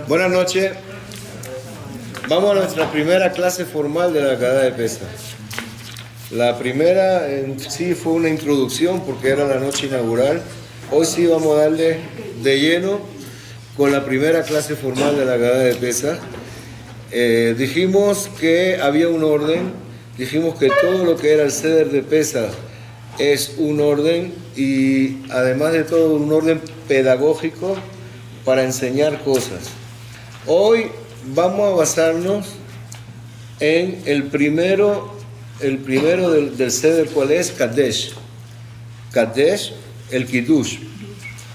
Buenas noches. Vamos a nuestra primera clase formal de la Haggadah de Pesach. La primera en sí fue una introducción porque era la noche inaugural. Hoy sí vamos a darle de lleno con la primera clase formal de la Haggadah de Pesach. Dijimos que había un orden, dijimos que todo lo que era el Seder de Pesach es un orden y además de todo un orden pedagógico para enseñar cosas. Hoy vamos a basarnos en el primero del Seder, ¿cuál es? Kadesh. Kadesh, el Kiddush.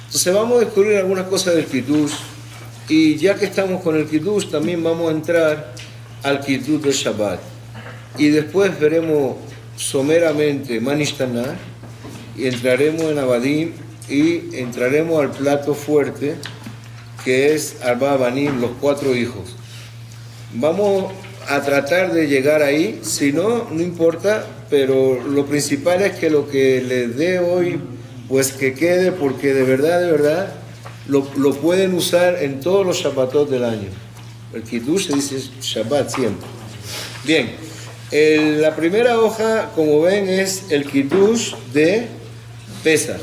Entonces vamos a descubrir algunas cosas del Kiddush y ya que estamos con el Kiddush también vamos a entrar al Kiddush de Shabbat y después veremos someramente Manishtaná y entraremos en Abadim y entraremos al plato fuerte que es Arba Banim, los 4 hijos. Vamos a tratar de llegar ahí, si no, no importa, pero lo principal es que lo que les dé hoy, pues que quede, porque de verdad, lo pueden usar en todos los Shabbatot del año. El Kiddush se dice Shabbat siempre. Bien, la primera hoja, como ven, es el Kiddush de Pesach,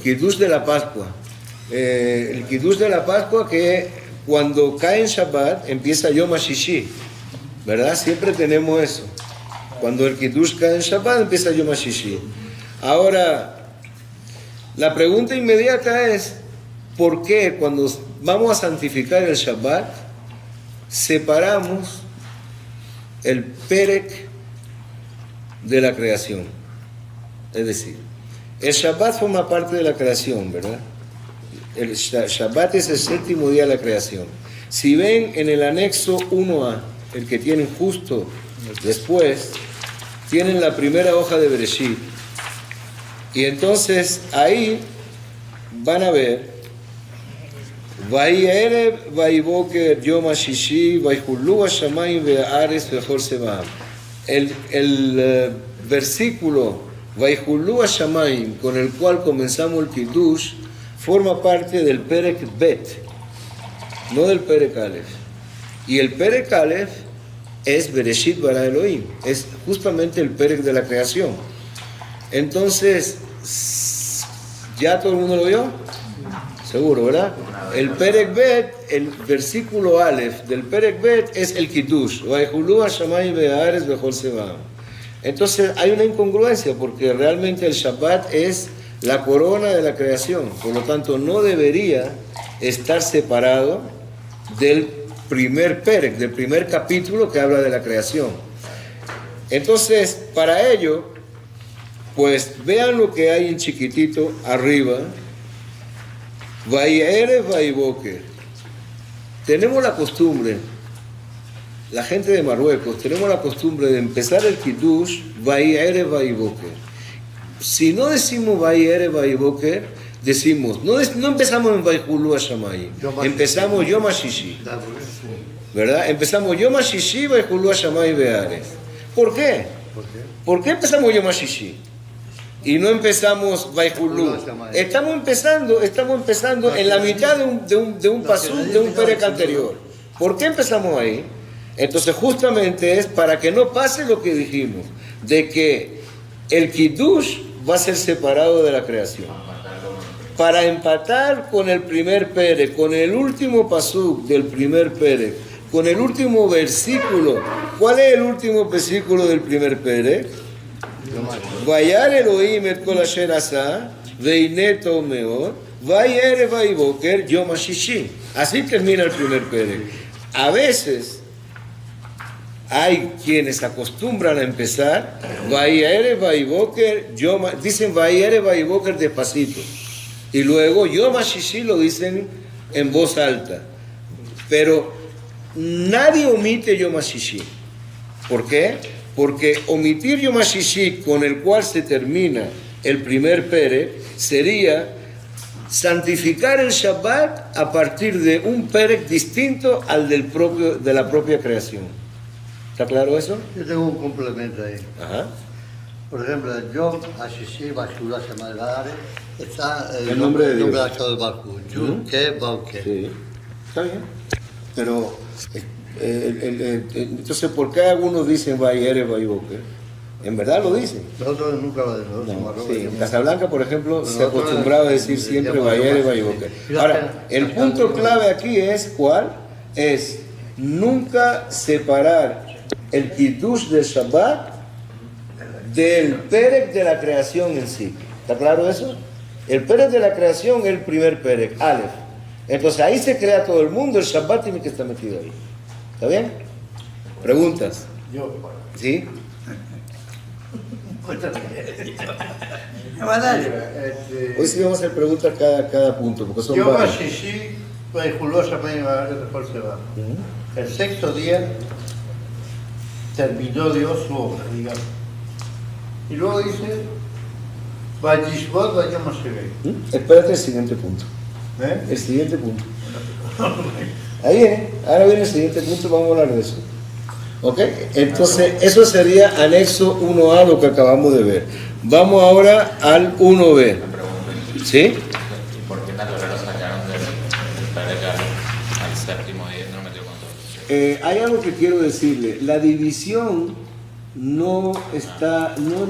Kiddush de la Pascua. El Kiddush de la Pascua que cuando cae en Shabbat empieza Yom HaShishi, ¿verdad? Siempre tenemos eso. Cuando el Kiddush cae en Shabbat empieza Yom HaShishi. Ahora, la pregunta inmediata es, ¿por qué cuando vamos a santificar el Shabbat separamos el Perek de la creación? Es decir, el Shabbat forma parte de la creación, ¿verdad? El Shabbat es el 7º día de la creación. Si ven en el anexo 1a, el que tienen justo después, tienen la primera hoja de Bereshit. Y entonces ahí van a ver Vayerev Vayiboker Yom HaShishi Vayhulu HaShamayim Ve'aretz Vechol Sebaam. El versículo Vayhulu HaShamayim con el cual comenzamos el Kiddush forma parte del Perek Bet, no del Perek Aleph. Y el Perek Aleph es Bereshit bara Elohim, es justamente el Perek de la creación. Entonces, ¿ya todo el mundo lo vio? Seguro, ¿verdad? El Perek Bet, el versículo Aleph del Perek Bet es el Kiddush. Vayhulu HaShamayim Ve'aretz Vechol Sebaam. Entonces hay una incongruencia porque realmente el Shabbat es la corona de la creación, por lo tanto no debería estar separado del primer Perek, del primer capítulo que habla de la creación. Entonces, para ello, pues vean lo que hay en chiquitito arriba. Vayerev Vayiboker. Tenemos la costumbre, la gente de Marruecos, tenemos la costumbre de empezar el Kiddush Vayerev Vayiboker. Si no decimos Vayerev Vayiboker, decimos, no empezamos en Vayhulu HaShamayim, empezamos Yom HaShishi, ¿verdad? Empezamos Yom HaShishi, Vayhulu HaShamayim Ve'aretz. ¿Por qué? ¿Por qué empezamos Yom HaShishi? Y no empezamos Vayhulu. Estamos empezando en la mitad de un pasú, de un perek anterior. ¿Por qué empezamos ahí? Entonces justamente es para que no pase lo que dijimos, de que el Kiddush va a ser separado de la creación. Para empatar con el primer perek, con el último pasuk del primer perek, con el último versículo. ¿Cuál es el último versículo del primer perek? Vayar Elohim et kol asher asa, veine tov meod, vayerev vayiboker Yom HaShishi. Así termina el primer perek. A veces hay quienes acostumbran a empezar Vayerev Vayiboker, dicen Vayerev Vayiboker despacito y luego Yom HaShishi lo dicen en voz alta, pero nadie omite Yom HaShishi. ¿Por qué? Porque omitir Yom HaShishi, con el cual se termina el primer perek, sería santificar el Shabbat a partir de un perek distinto al de la propia creación. ¿Está claro eso? Yo tengo un complemento ahí. Ajá. Por ejemplo, Yom HaShishi Vayhulu HaShamayim Ve'aretz está el nombre de Dios. del Barjú, Yud Ke Vav Ke. Sí. Está bien. Pero, entonces, ¿por qué algunos dicen Vayere, Vayboker? En verdad lo dicen. Nosotros nunca lo decimos. No, sí, en Casablanca, por ejemplo, se acostumbraba a decir siempre Vayere, Vayboker. Ahora, el punto clave aquí es, ¿cuál? Es nunca separar el Kiddush del Shabbat del Perek de la creación en sí. ¿Está claro eso? El Perek de la creación es el primer Perek, Aleph. Entonces ahí se crea todo el mundo, el Shabbat tiene que estar metido ahí. ¿Está bien? ¿Preguntas? Yo. ¿Sí? Hoy sí vamos a hacer preguntas cada punto, porque son Yo varios. Shishi, Julosa se va. El sexto día terminó Dios su obra, digamos. Y luego dice, Vayishbot Vayom Hashem. Espérate el siguiente punto. ¿Eh? El siguiente punto. Ahí viene, ahora viene el siguiente punto, vamos a hablar de eso. ¿Ok? Entonces, eso sería anexo 1A, lo que acabamos de ver. Vamos ahora al 1B. ¿Sí? ¿Y por qué tal hora lo sacaron del Perek al séptimo día? No me dio cuenta. Hay algo que quiero decirle. La división no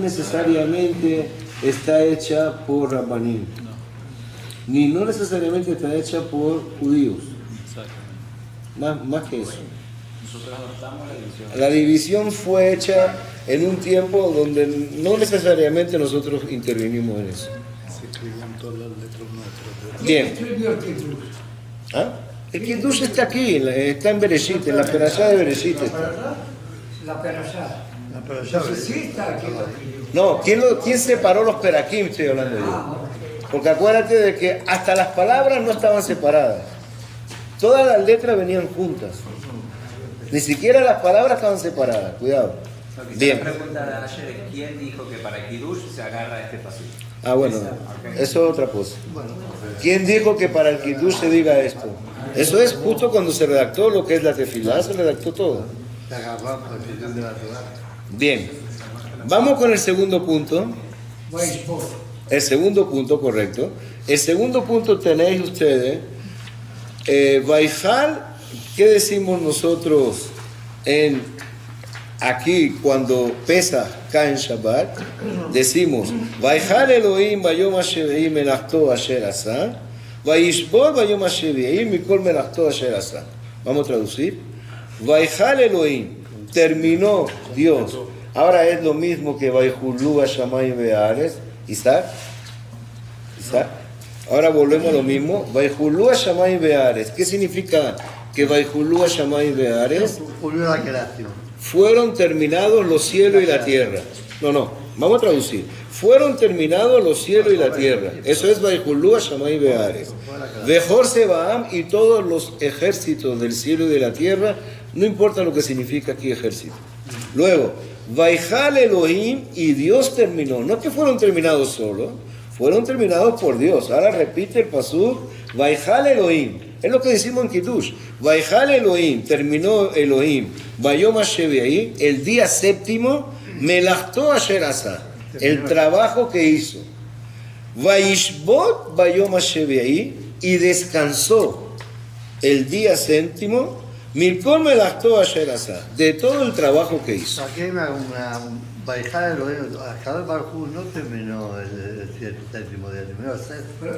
necesariamente está hecha por Rabbanim. Ni no necesariamente está hecha por judíos. Más que eso. La división fue hecha en un tiempo donde no necesariamente nosotros intervinimos en eso. Bien. ¿Ah? El Kiddush está aquí, está en Bereshit, en la perashá de Bereshit. La perashá. Pero Entonces sí está aquí. No, ¿quién separó los perakim? Estoy hablando yo. Porque acuérdate de que hasta las palabras no estaban separadas. Todas las letras venían juntas. Ni siquiera las palabras estaban separadas. Cuidado. Bien. La pregunta de ayer, ¿quién dijo que para Kiddush se agarra este pasillo? Ah, bueno, eso es otra cosa. ¿Quién dijo que para el Kiddush se diga esto? Eso es justo cuando se redactó lo que es la tefilá, se redactó todo. se agarró por el sitio de la ciudad. Bien, vamos con el segundo punto. Weisbot. El segundo punto, correcto. El segundo punto tenéis ustedes, Vaijal, ¿qué decimos nosotros aquí cuando pesa cae en Shabbat? Decimos, Vaijal Elohim Bayom Hashevi'i melachto asher asa, Vaishbot Bayom Hashevi'i mikol melachto asher asa. Vamos a traducir. Vaijal Elohim, terminó Dios. Ahora es lo mismo que Vaijulu Hashamayim Be'aretz. Isaac. Ahora volvemos a lo mismo. Vaijulu Hashamayim Be'aretz. ¿Qué significa que Vaijulu Hashamayim Be'aretz? Ocurrió la creación. Fueron terminados los cielos y la tierra. No, vamos a traducir. Fueron terminados los cielos y la tierra. Eso es Vaijulu Hashamayim Be'aretz. Vejor Sebaam y todos los ejércitos del cielo y de la tierra. No importa lo que significa aquí ejército. Luego, Vaijal Elohim, y Dios terminó. No que fueron terminados solo, fueron terminados por Dios. Ahora repite el pasuk, Vaijal Elohim. Es lo que decimos en Kiddush. Vaijal Elohim, terminó Elohim. Vayom Hashevi'i, el día séptimo, melachto asher asa, el trabajo que hizo. Vaishbot Vayom Hashevi'i, y descansó el día séptimo. Milkol melachto asher asa, de todo el trabajo que hizo. Aquí hay una Baijada de los Akadol Barjú no terminó el séptimo día, terminó el sexto. Pero,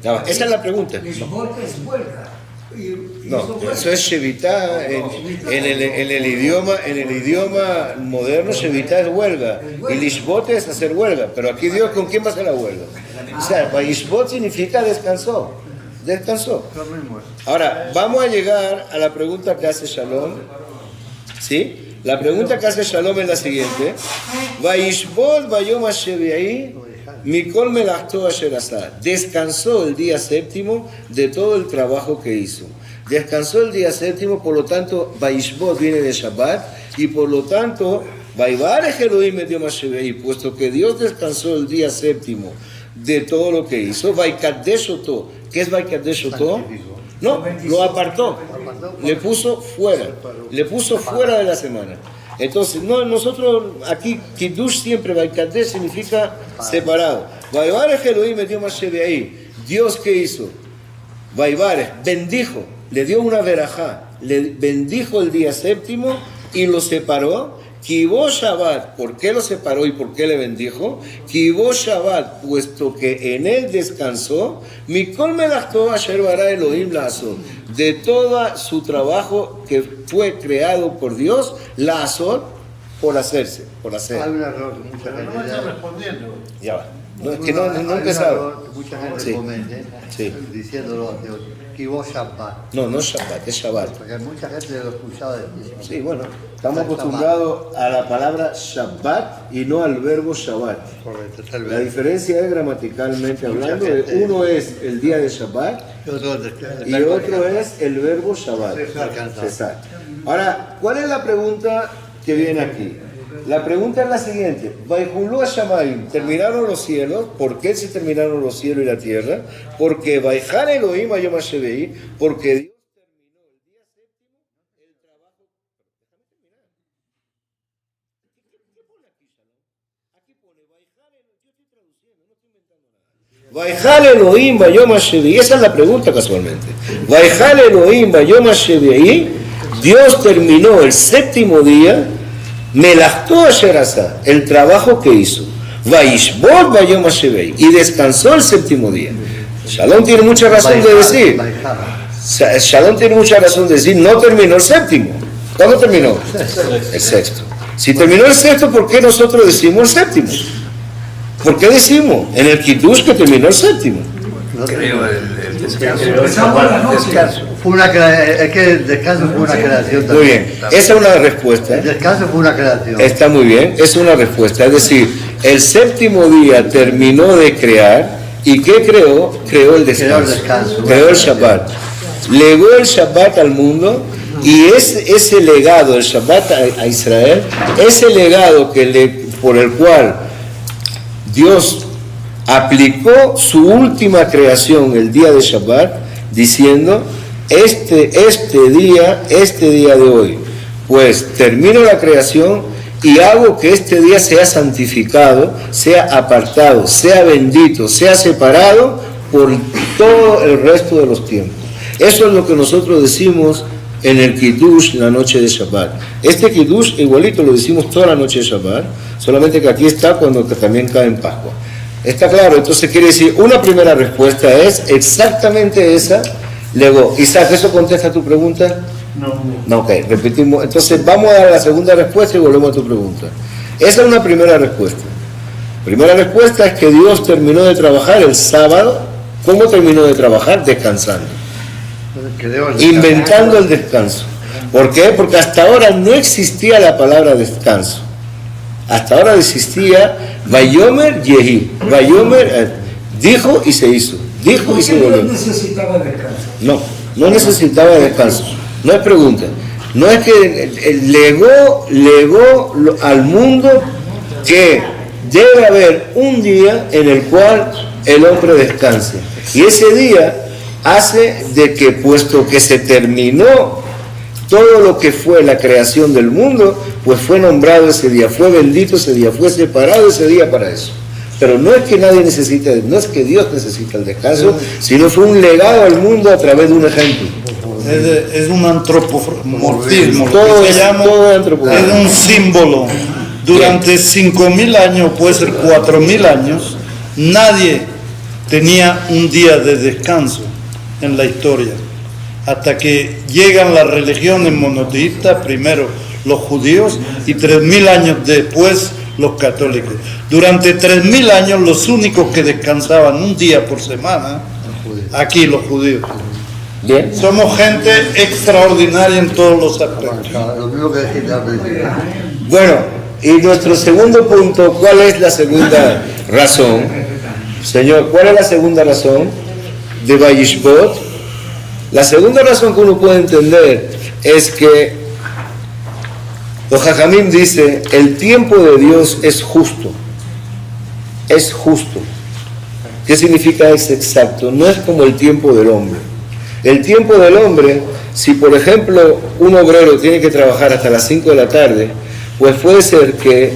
No, esa es la pregunta. Lisbot es huelga. No, eso es Shevitá en el idioma moderno. Shevitá es huelga y Lishbot es hacer huelga. Pero aquí Dios, ¿con quién va a hacer la huelga? O sea, Lishbot significa descansó. Descansó. Lo mismo es. Ahora, vamos a llegar a la pregunta que hace Shalom. ¿Sí? La pregunta que hace Shalom es la siguiente. Vaishbot Vayom Hashevi'i Mikol melachto asher asa. Descansó el día séptimo de todo el trabajo que hizo. Descansó el día séptimo, por lo tanto, Vaishbot viene de Shabbat, y por lo tanto, Vaivarech Elohim et Yom Hashevi'i, puesto que Dios descansó el día séptimo de todo lo que hizo, Vaikadesh oto. ¿Qué es Vaikadesh oto? No, lo apartó. Le puso fuera. Le puso fuera de la semana. Entonces, no, nosotros aquí, Kiddush siempre, Vaikadesh significa separado. Vaivarech Elohim et Yom Hashevi'i. Dios, ¿qué hizo? Vaivarech, bendijo le dio una verajá, le bendijo el día séptimo y lo separó. Kibó Shabbat, ¿por qué lo separó y por qué le bendijo? Kibó Shabbat, puesto que en él descansó, Mikol Melachto Asher bara Elohim La'asot, de todo su trabajo que fue creado por Dios, La'asot, por hacerse, por hacer. Hay un error que mucha Pero no me gente está da. respondiendo. Ya va. No, es que no Hay un empezaba. error que mucha gente Sí. comete, Sí. diciéndolo que vos Shabbat. No, no es Shabbat, es Shabbat. Porque mucha gente lo escuchaba decir. Sí, bueno, estamos acostumbrados a la palabra Shabbat y no al verbo Shabbat. Correcto, es el La verbo. diferencia es gramaticalmente Mucha hablando, gente- uno es el día de Shabbat Y otro y otro es el verbo Shabbat. Descansar. Cesar. Ahora, ¿cuál es la pregunta que viene aquí? La pregunta es la siguiente: Vaihulú Hashamayim, terminaron los cielos. ¿Por qué se terminaron los cielos y la tierra? Porque Vaihar Elohim Hayom Hashevei, porque Dios terminó el día séptimo el trabajo. Déjame terminar. ¿Qué pone aquí, Shalom? Aquí pone Vaihar Elohim, yo estoy traduciendo, no estoy inventando nada. Vaihar Elohim Hayom Hashevei, esa es la pregunta casualmente. Vaihar Elohim Hayom Hashevei, Dios terminó el séptimo día. Melachto Asher Asa, el trabajo que hizo. Vaishbot Vayom Hashevei, y descansó el séptimo día. Shalom tiene mucha razón de decir. Shalom tiene mucha razón de decir, no terminó el séptimo. ¿Cuándo terminó? El sexto. Si terminó el sexto, ¿por qué nosotros decimos el séptimo? ¿Por qué decimos en el Kiddush que terminó el séptimo? Creo el descanso. Empezamos la noche. Es que el descanso fue una creación Muy también. bien, esa es una respuesta. El descanso fue una creación. Está muy bien, es una respuesta. Es decir, el séptimo día terminó de crear, ¿y qué creó? Creó el descanso. Creó el Shabbat. Legó el Shabbat al mundo, y ese legado, el Shabbat a Israel, ese legado por el cual Dios aplicó su última creación el día de Shabbat, diciendo: este día de hoy, pues termino la creación y hago que este día sea santificado, sea apartado, sea bendito, sea separado por todo el resto de los tiempos. Eso es lo que nosotros decimos en el Kiddush, la noche de Shabbat. Este Kiddush igualito lo decimos toda la noche de Shabbat, solamente que aquí está cuando también cae en Pascua. ¿Está claro? Entonces quiere decir, una primera respuesta es exactamente esa. Luego, Isaac, ¿eso contesta tu pregunta? No, ok, repetimos. Entonces vamos a dar la segunda respuesta y volvemos a tu pregunta. Esa es una primera respuesta. Primera respuesta es que Dios terminó de trabajar el sábado. ¿Cómo terminó de trabajar? Descansando. Inventando el descanso. ¿Por qué? Porque hasta ahora no existía la palabra descanso. Hasta ahora existía Vayomer Yehi. Vayomer dijo y se hizo. Dijo y se ¿Por qué volvió. no necesitaba descanso? No necesitaba descanso. No es pregunta. No es que legó al mundo que debe haber un día en el cual el hombre descanse. Y ese día hace de que, puesto que se terminó todo lo que fue la creación del mundo, pues fue nombrado ese día, fue bendito ese día, fue separado ese día para eso. Pero no es que nadie necesite, no es que Dios necesita el descanso, sino fue un legado al mundo a través de un ejemplo. Es un antropomorfismo, Todo lo que es- se llama, todo es antropomorfismo. es un símbolo. Durante 5.000 años, puede ser 4.000 años, nadie tenía un día de descanso en la historia. Hasta que llegan las religiones monoteístas, primero los judíos y 3.000 años después los católicos. Durante 3.000 años los únicos que descansaban un día por semana, aquí los judíos. Bien. Somos gente extraordinaria en todos los aspectos. Lo mismo que decía al principio. Bueno, y nuestro segundo punto, ¿cuál es la segunda razón? Señor, ¿cuál es la segunda razón de Vayishbot? La segunda razón que uno puede entender es que los Jajamim dice, el tiempo de Dios es justo. Es justo. ¿Qué significa es exacto? No es como el tiempo del hombre. El tiempo del hombre, si por ejemplo un obrero tiene que trabajar hasta las 5 de la tarde, pues puede ser que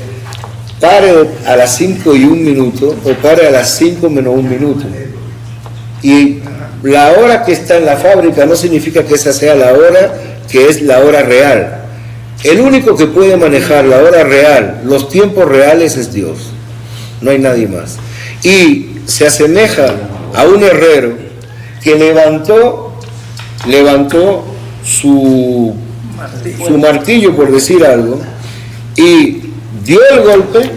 pare a las 5 y 1 minuto o pare a las 5 menos 1 minuto. Y la hora que está en la fábrica no significa que esa sea la hora que es la hora real. El único que puede manejar la hora real, los tiempos reales, es Dios. No hay nadie más. Y se asemeja a un herrero que levantó su martillo, por decir algo, y dio el golpe.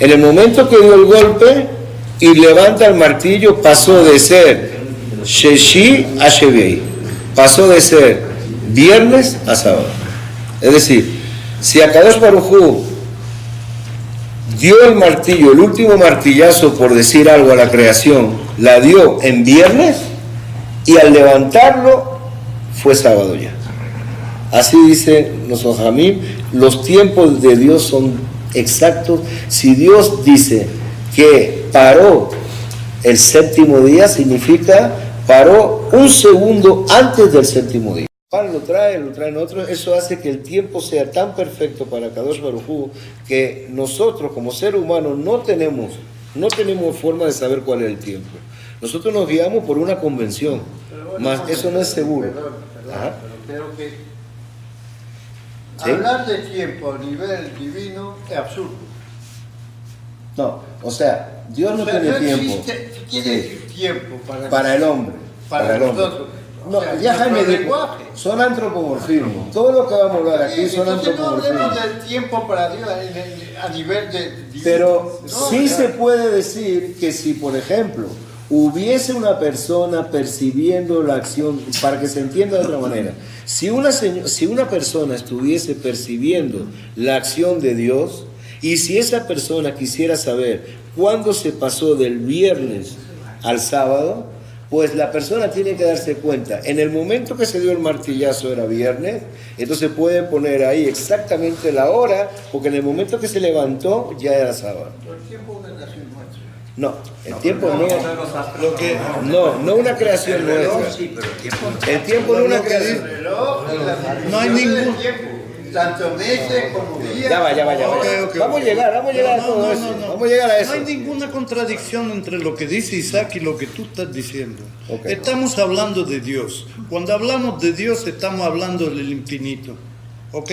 En el momento que dio el golpe y levanta el martillo, pasó de ser Sheshi a Shevei, pasó de ser viernes a sábado. Es decir, si Akadosh Baruj Hu dio el martillo, el último martillazo, por decir algo, a la creación, la dio en viernes, y al levantarlo fue sábado ya. Así dice nuestro Jamim, los tiempos de Dios son exactos. Si Dios dice que paró el séptimo día, significa paró un segundo antes del séptimo día. Lo traen otros. Eso hace que el tiempo sea tan perfecto para Kadosh Baruj Hu que nosotros como ser humano no tenemos forma de saber cuál es el tiempo. Nosotros nos guiamos por una convención, mas eso no es seguro. Pero creo que ¿sí? hablar de tiempo a nivel divino es absurdo. No, o sea, Dios no tiene tiempo. ¿Quién Sí. es tiempo Para el hombre. Para el hombre. nosotros? No, O sea, ya Jaime nuestro dijo, lenguaje. son antropomorfismos. Todo lo que vamos a hablar aquí son Entonces no hablemos antropomorfismos. del tiempo para Dios a nivel de divino. Pero No, sí o sea, se puede decir que si, por ejemplo, hubiese una persona percibiendo la acción, para que se entienda de otra manera, si una persona estuviese percibiendo la acción de Dios, y si esa persona quisiera saber cuándo se pasó del viernes al sábado, pues la persona tiene que darse cuenta, en el momento que se dio el martillazo era viernes, entonces puede poner ahí exactamente la hora, porque en el momento que se levantó ya era sábado. el tiempo es una creación nuestra. No, el tiempo no una creación nuestra. El tiempo no es una creación. No hay ningún- tiempo, tanto meses como días. Ya va. Ok. Vamos a llegar a todo eso. Vamos a llegar a eso. No hay ninguna contradicción entre lo que dice Isaac y lo que tú estás diciendo. Ok. Estamos hablando de Dios. Cuando hablamos de Dios estamos hablando del infinito. ¿Ok?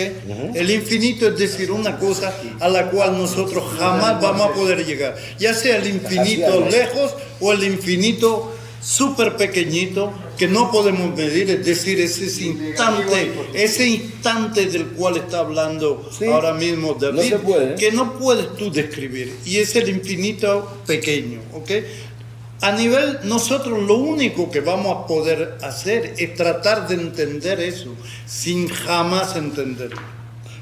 El infinito es decir una cosa a la cual nosotros jamás vamos a poder llegar. Ya sea el infinito lejos o el infinito súper pequeñito que no podemos medir, es decir, ese instante del cual está hablando Sí. ahora mismo David, No se puede. que no puedes tú describir, y es el infinito pequeño, ¿ok? A nivel, nosotros lo único que vamos a poder hacer es tratar de entender eso, sin jamás entenderlo.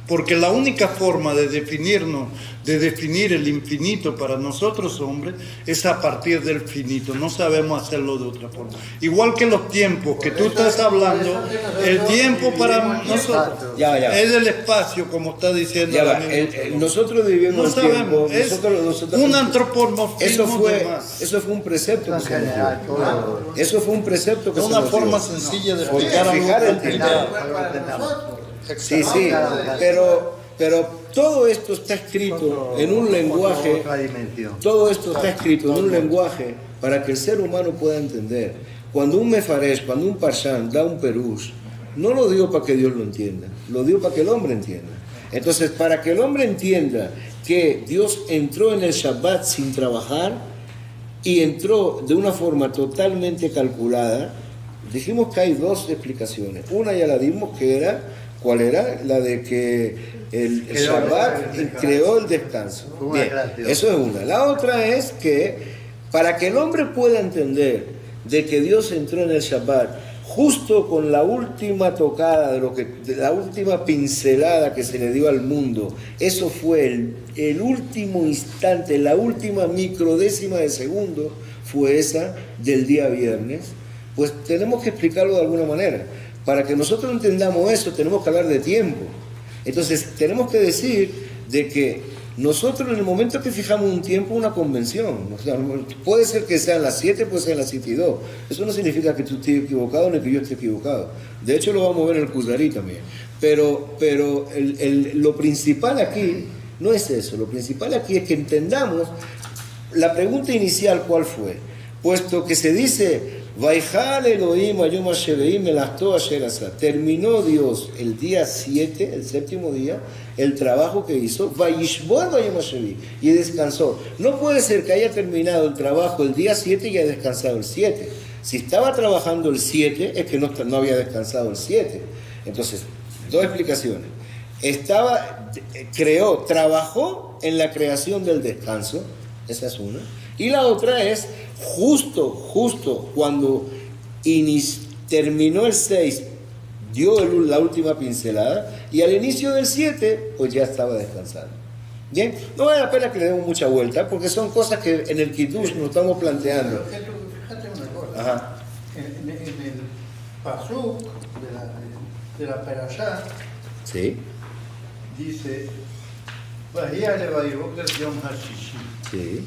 Porque la única forma de definirnos, de definir el infinito para nosotros hombres, es a partir del finito. No sabemos hacerlo de otra forma. Igual que los tiempos que tú estás hablando, el tiempo para nosotros Ya. es el espacio, como está diciendo Ya la va, misma. nosotros vivimos No el tiempo. sabemos, es nosotros- un antropomorfismo de más. Eso fue un precepto En que se nos general, dio. todo. Eso fue un precepto que Es se una nos forma dio. sencilla de Porque explicar fijar el algo tiempo. complicado. Sí, pero todo esto está escrito en un lenguaje. Otra dimensión. Todo esto está escrito en un lenguaje para que el ser humano pueda entender. Cuando un mefaresh, cuando un parshan da un perush, no lo dio para que Dios lo entienda, lo dio para que el hombre entienda. Entonces, para que el hombre entienda que Dios entró en el Shabbat sin trabajar y entró de una forma totalmente calculada, dijimos que hay dos explicaciones. Una ya la dimos, que era, ¿cuál era? La de que el Shabbat creó el descanso. Fue una Bien, creación. eso es una. La otra es que para que el hombre pueda entender de que Dios entró en el Shabbat justo con la última tocada de la última pincelada que se le dio al mundo, eso fue el último instante, la última microdécima de segundo fue esa del día viernes, pues tenemos que explicarlo de alguna manera. Para que nosotros entendamos eso tenemos que hablar de tiempo. Entonces tenemos que decir de que nosotros en el momento que fijamos un tiempo, una convención, o sea, puede ser que sean las 7, puede ser las 7 y 2. Eso no significa que tú estés equivocado ni que yo esté equivocado. De hecho lo vamos a ver en el Kuzari también. Pero lo principal aquí no es eso. Lo principal aquí es que entendamos la pregunta inicial, ¿cuál fue? puesto que se dice, Vaijal Elohim Ayom Hasheveim Melachto Asher Asa. Terminó Dios el día 7, el séptimo día, el trabajo que hizo, Vayishbor Vayom Hasheveim, y descansó. No puede ser que haya terminado el trabajo el día 7 y haya descansado el 7. Si estaba trabajando el 7, es que no había descansado el 7. Entonces, dos explicaciones. Trabajó en la creación del descanso, esa es una. Y la otra es, justo cuando terminó el 6, dio la última pincelada, y al inicio del 7, pues ya estaba descansando. Bien, no vale la pena que le demos mucha vuelta, porque son cosas que en el Kiddush nos estamos planteando. Fíjate una cosa. Ajá. En el pasuk de la Perashá Sí, dice, Vayale Vayiboker Yom Hashishi. sí.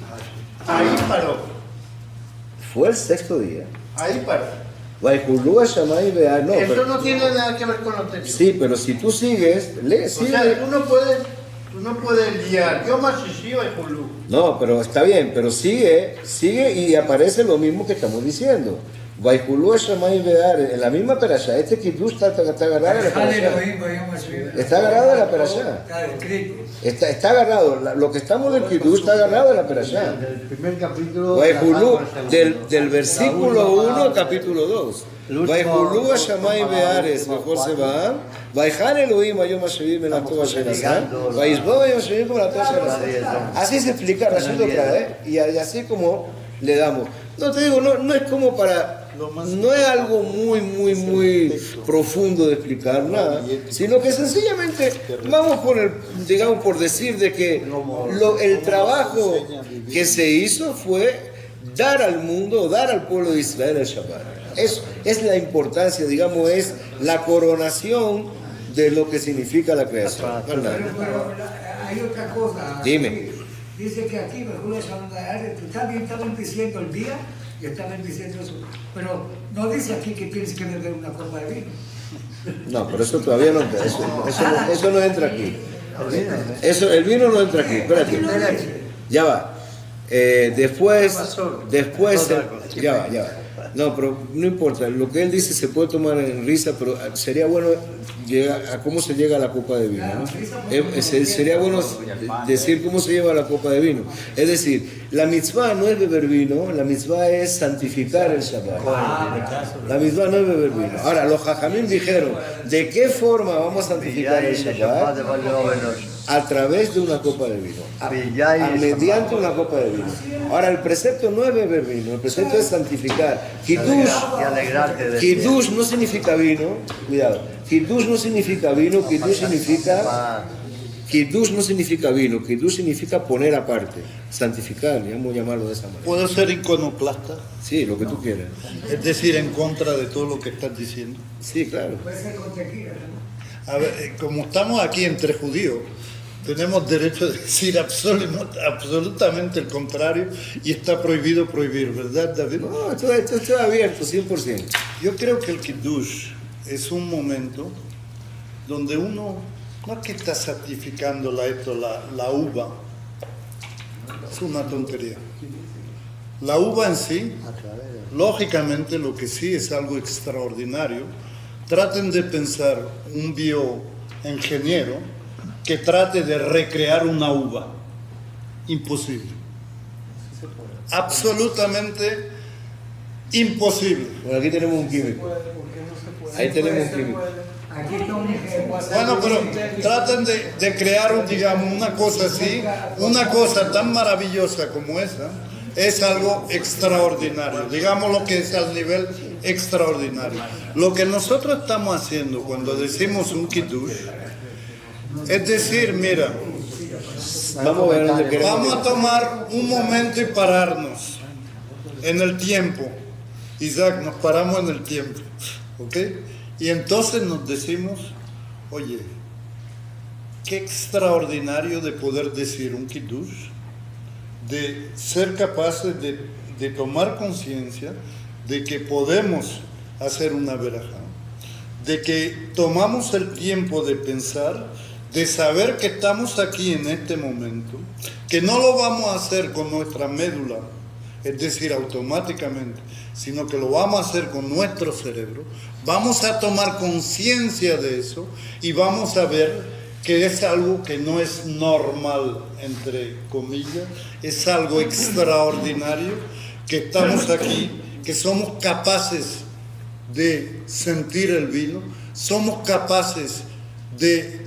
Ahí paró. Fue el sexto día. Ahí paró. Vaihulú Shammai Be'ar, no, Eso pero- no tiene nada que ver con lo anterior. sí, pero si tú sigues, O sigue. sea, tú no puedes guiar Yom Hashishi o Hulú. No, pero está bien, pero sigue y aparece lo mismo que estamos diciendo. Vaihulú Shammai Be'ar, en la misma perashá, este Kiddush está agarrado de la perashá. Está agarrado de la perashá. Está escrito. Está agarrado, lo que estamos del Kiddush está agarrado de la perashá. Del primer capítulo. Vaihulú, al del segundo. versículo La 1 al última capítulo 2. El último- Vaihulú Shammai última Be'ares, palabra, mejor se última va. Vaihal Elohim Ayom Hasheveim Melachto Asher Asa. Vaishbo Ayom Hasheveim Melachto Asher Asa. Así se explica Rashid otra vez, y así como le damos. No te digo, no es como para. No es algo muy profundo de explicar nada, sino que sencillamente vamos por decir de que el trabajo que se hizo fue dar al mundo, dar al pueblo de Israel el Shabbat. Es la importancia, digamos, es la coronación de lo que significa la creación. Pero hay otra cosa. Dime. Dice que aquí, está bendiciendo el día y está bendiciendo eso. Pero no dice aquí que tienes que beber una copa de vino. No, pero eso todavía no entra. Eso no entra aquí. El vino no entra aquí. Espérate. Ya va. Después, ya va. No, pero no importa. Lo que él dice se puede tomar en risa, pero sería bueno llegar a cómo se llega a la copa de vino, ¿no? Sería bueno decir cómo se lleva a la copa de vino. Es decir, la mitzvah no es beber vino, la mitzvah es santificar el Shabbat. La mitzvah no es beber vino. Ahora, los jajamim dijeron, ¿de qué forma vamos a santificar el Shabbat? A través de una copa de vino, mediante una copa de vino. Ahora, el precepto no es beber vino, el precepto es santificar. Kiddush no significa vino, cuidado. Kiddush no significa vino, Kiddush no significa vino, Kiddush significa poner aparte, santificar, vamos a llamarlo de esa manera. ¿Puedo ser iconoclasta? Sí, lo que tú quieras. Es decir, en contra de todo lo que estás diciendo. Sí, claro. Puede ser con tequila, ¿no? A ver, como estamos aquí entre judíos, tenemos derecho a decir absolutamente el contrario y está prohibido prohibir, ¿verdad, David? No, esto es abierto, 100%. Yo creo que el Kiddush es un momento donde uno no es que está santificando la uva, es una tontería. La uva en sí, lógicamente lo que sí es algo extraordinario. Traten de pensar un bioingeniero que trate de recrear una uva. Imposible. Absolutamente imposible. Bueno, aquí tenemos un químico. Ahí tenemos un químico. Aquí está un Bueno, pero traten de crear, digamos, una cosa así, una cosa tan maravillosa como esa, es algo extraordinario, digamos lo que es al nivel extraordinario. Lo que nosotros estamos haciendo cuando decimos un Kiddush, es decir, mira, Vamos a ver dónde queremos. vamos a tomar un momento y pararnos en el tiempo. Isaac, nos paramos en el tiempo, ¿ok? Y entonces nos decimos, oye, qué extraordinario de poder decir un Kiddush, de ser capaces de tomar conciencia de que podemos hacer una verajá, de que tomamos el tiempo de pensar, de saber que estamos aquí en este momento, que no lo vamos a hacer con nuestra médula es decir, automáticamente, sino que lo vamos a hacer con nuestro cerebro, vamos a tomar conciencia de eso y vamos a ver que es algo que no es normal, entre comillas, es algo extraordinario, que estamos aquí, que somos capaces de sentir el vino, somos capaces de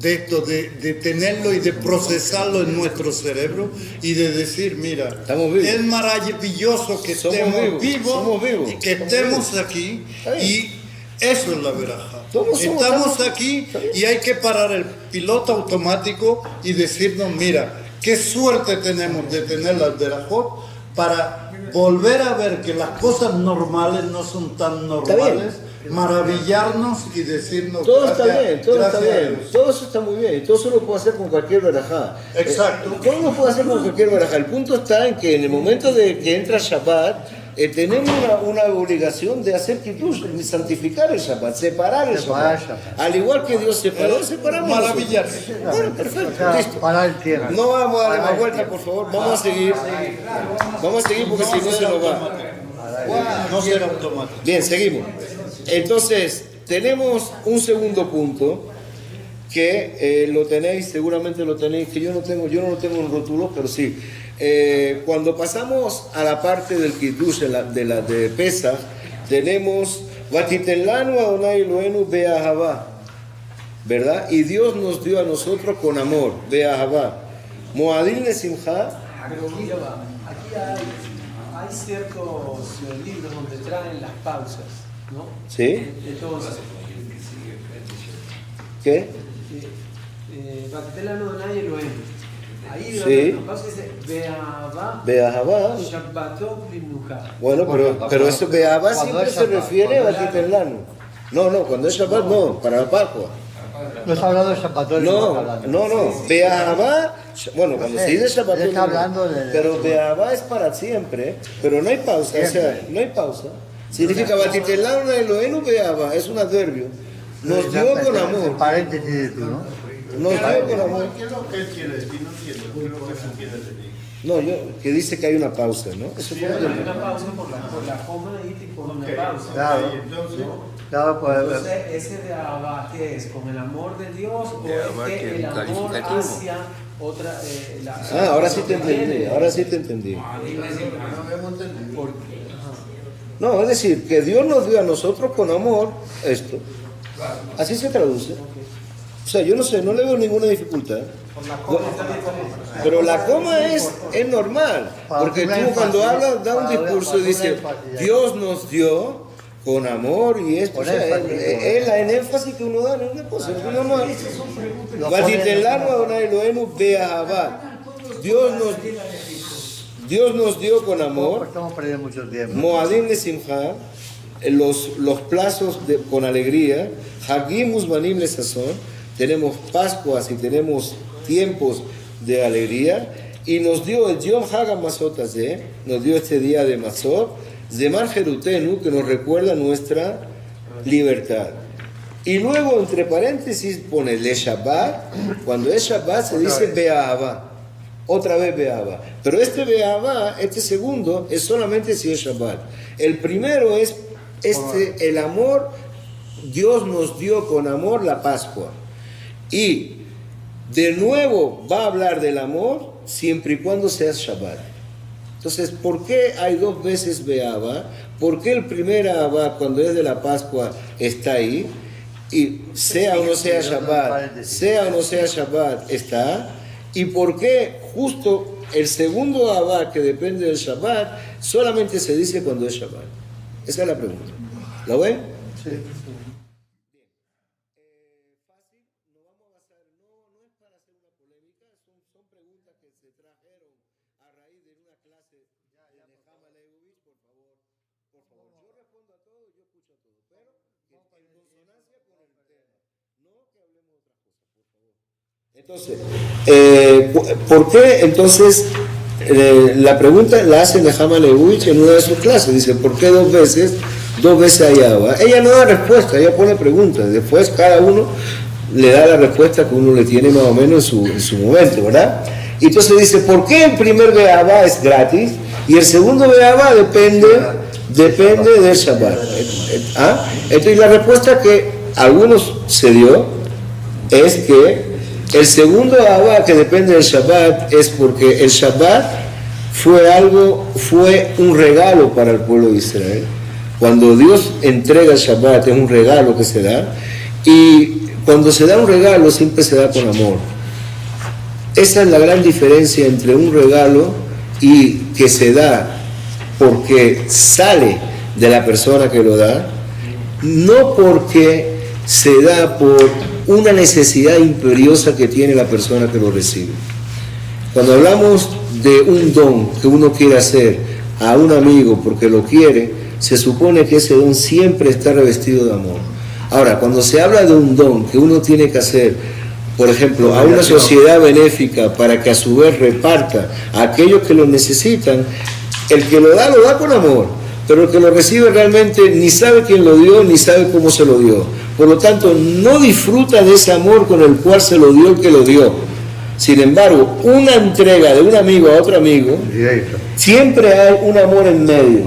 esto, de tenerlo y de procesarlo en nuestro cerebro y de decir, mira, es maravilloso que estemos vivos y que estemos aquí, y eso es la verajá. Estamos aquí y hay que parar el piloto automático y decirnos, mira, qué suerte tenemos de tener las verajot para volver a ver que las cosas normales no son tan normales, maravillarnos y decirnos todo está bien, todo está gracias a bien, Dios. todo eso está muy bien, y todo eso lo puede hacer con cualquier verajá. Exacto. Todo lo puede hacer con cualquier verajá. El punto está en que en el momento de que entra Shabbat, tenemos una obligación de hacer kiddush, de santificar el Shabbat, separar el Shabbat. Al igual que Dios separó, separamos. Maravillarse. Bueno, perfecto, O sea, listo. parar el tiempo. No vamos a darle más vuelta, por favor, vamos a seguir. Vamos a seguir porque si no se nos va. No será automático. Bien, seguimos. Entonces, tenemos un segundo punto que lo tenéis, seguramente lo tenéis, que yo no lo tengo en rótulo, pero sí. Cuando pasamos a la parte del Kiddush de Pesach, tenemos Vatitenlanu Adonai Eloheinu be'ahavá, ¿verdad? Y Dios nos dio a nosotros con amor, be'ahavá. Moadim lesimcha. Pero mira, aquí hay ciertos libros donde traen las pausas, ¿no? ¿Sí? Entonces, ¿Qué? Vatitelano Adonai Eloheinu. Ahí Sí. la pausa dice Be'ahavá Be'ahavá. Shabbatot Limnuchá. Bueno, pero eso Be'ahavá Cuando siempre es se Shabbat, refiere a cuando es Vatitenlanu. No, cuando es Shabbat no, para la Pascua. No está hablando de Shabbat. No. Be'ahavá, bueno, cuando se dice Shabbat, Él está hablando de... pero Be'ahavá es para siempre, pero no hay pausa, o sea, no hay pausa. Significa Vatitelanu Eloheinu Be'ahavá, es un adverbio. Nos dio con amor. Paréntesis de tú, ¿no? Nos dio con amor. ¿Qué es lo que él quiere decir? No entiendo. ¿Qué es lo que se quiere decir? No, que dice que hay una pausa, ¿no? Eso fue Hay una pausa por la coma y por una pausa. Claro. Entonces, Claro, pues... Entonces, ese de Abba, ¿qué es? ¿Con el amor de Dios o Be'ahavá, es que que el es amor calificativo. hacia otra... ahora sí te entendí, ahora sí te entendí. No, es decir, que Dios nos dio a nosotros con amor esto. Así se traduce. O sea, yo no sé, no le veo ninguna dificultad. Pero la coma es normal. Porque tú cuando hablas, da un discurso y dices, Dios nos dio con amor y esto. O sea, es el énfasis que uno da en una cosa, es normal. Vatitelanu Adonai Eloheinu be'ahavá. Dios nos dio con amor. Estamos perdiendo mucho tiempo. Moadim le simcha, los plazos con alegría. Hagim uzmanim le sazón. Tenemos Pascuas y tenemos tiempos de alegría. Y nos dio el Yom Hagam Mazotazé, nos dio este día de Mazot, Zemar Jerutenu, que nos recuerda nuestra libertad. Y luego, entre paréntesis, pone Le Shabbat. Cuando es Shabbat se dice Be'ahavá. Otra vez Be'ahavá. Pero este Be'ahavá, este segundo, es solamente si es Shabbat. El primero es el amor. Dios nos dio con amor la Pascua. Y de nuevo va a hablar del amor siempre y cuando sea Shabbat. Entonces, ¿por qué hay dos veces Be'ahavá? ¿Por qué el primer Ahavá, cuando es de la Pascua, está ahí? Y sea o no sea Shabbat, está. ¿Y por qué justo el segundo Ahavá, que depende del Shabbat, solamente se dice cuando es Shabbat? Esa es la pregunta. ¿Lo ven? Sí. Entonces, ¿por qué entonces la pregunta la hace Nehama Leibovich en una de sus clases? Dice, ¿por qué dos veces allá va? Ella no da respuesta, ella pone preguntas. Después cada uno le da la respuesta que uno le tiene más o menos en su momento, ¿verdad? Y entonces dice, ¿por qué el primer Beabá es gratis y el segundo Beabá depende del Shabbat? ¿Ah? Entonces la respuesta que a algunos se dio es que el segundo Beabá que depende del Shabbat es porque el Shabbat fue un regalo para el pueblo de Israel. Cuando Dios entrega el Shabbat es un regalo que se da, y cuando se da un regalo siempre se da con amor. Esa es la gran diferencia entre un regalo y que se da porque sale de la persona que lo da, no porque se da por una necesidad imperiosa que tiene la persona que lo recibe. Cuando hablamos de un don que uno quiere hacer a un amigo porque lo quiere, se supone que ese don siempre está revestido de amor. Ahora, cuando se habla de un don que uno tiene que hacer, por ejemplo, a una sociedad benéfica para que a su vez reparta a aquellos que lo necesitan, el que lo da con amor, pero el que lo recibe realmente ni sabe quién lo dio, ni sabe cómo se lo dio. Por lo tanto, no disfruta de ese amor con el cual se lo dio el que lo dio. Sin embargo, una entrega de un amigo a otro amigo, siempre hay un amor en medio.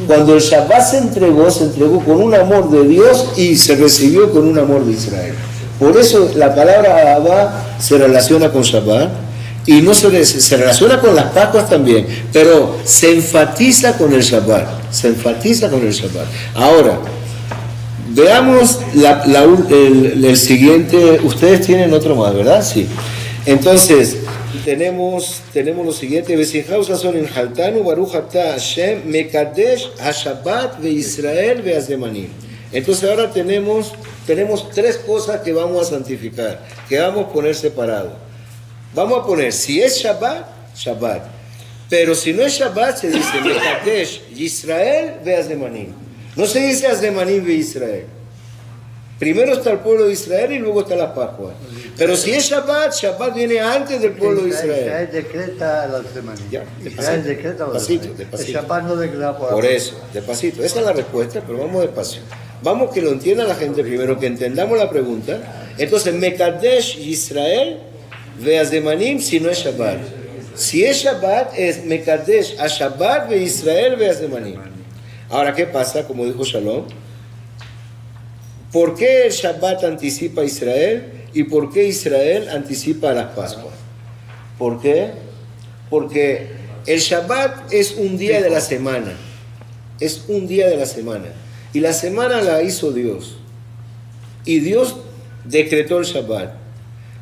Cuando el Shabbat se entregó con un amor de Dios y se recibió con un amor de Israel. Por eso la palabra Abba se relaciona con Shabbat y no se relaciona con las Pascuas también, pero se enfatiza con el Shabbat. Ahora, veamos el siguiente. Ustedes tienen otro más, ¿verdad? Sí. Entonces, tenemos lo siguiente: son en Haltanu, Baruch Ata Hashem, Mekadesh, Hashabbat, Ve Israel, Ve Azemanim. Entonces ahora tenemos tres cosas que vamos a santificar, que vamos a poner separado. Vamos a poner, si es Shabbat, Shabbat. Pero si no es Shabbat, se dice Mekadesh, Israel, Ve Azemanim. No se dice Azemanim, Ve Israel. Primero está el pueblo de Israel y luego está la Pascua. Pero si es Shabbat, Shabbat viene antes del pueblo de Israel. Israel decreta la semana. Ya, Israel decreta la semana. Despacito. El Shabbat no declara por eso, despacito. Esa es la respuesta, pero vamos despacio. Vamos que lo entienda la gente primero, que entendamos la pregunta. Entonces, Mekadesh Israel, Veazemanim, si no es Shabbat. Si es Shabbat, es Mekadesh a Shabbat, Ve Israel, Veazemanim. Ahora, ¿qué pasa? Como dijo Shalom. ¿Por qué el Shabbat anticipa a Israel y por qué Israel anticipa a las Pascuas? ¿Por qué? Porque el Shabbat es un día de la semana. Es un día de la semana. Y la semana la hizo Dios. Y Dios decretó el Shabbat.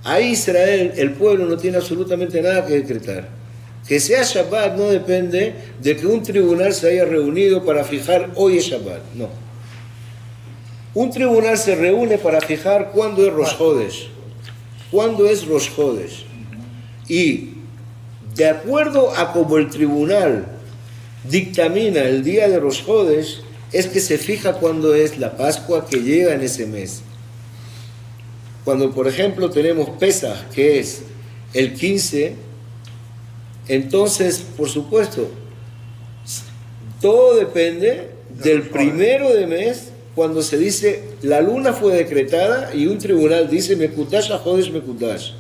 Ahí Israel, el pueblo, no tiene absolutamente nada que decretar. Que sea Shabbat no depende de que un tribunal se haya reunido para fijar hoy es Shabbat. No. Un tribunal se reúne para fijar cuándo es Rosh Hodesh. ¿Cuándo es Rosh Hodesh? Y de acuerdo a cómo el tribunal dictamina el día de Rosh Hodesh, es que se fija cuándo es la Pascua que llega en ese mes. Cuando, por ejemplo, tenemos Pesaj, que es el 15, entonces, por supuesto, todo depende del primero de mes, cuando se dice la luna fue decretada y un tribunal dice Mekutash HaChodesh Mekutash.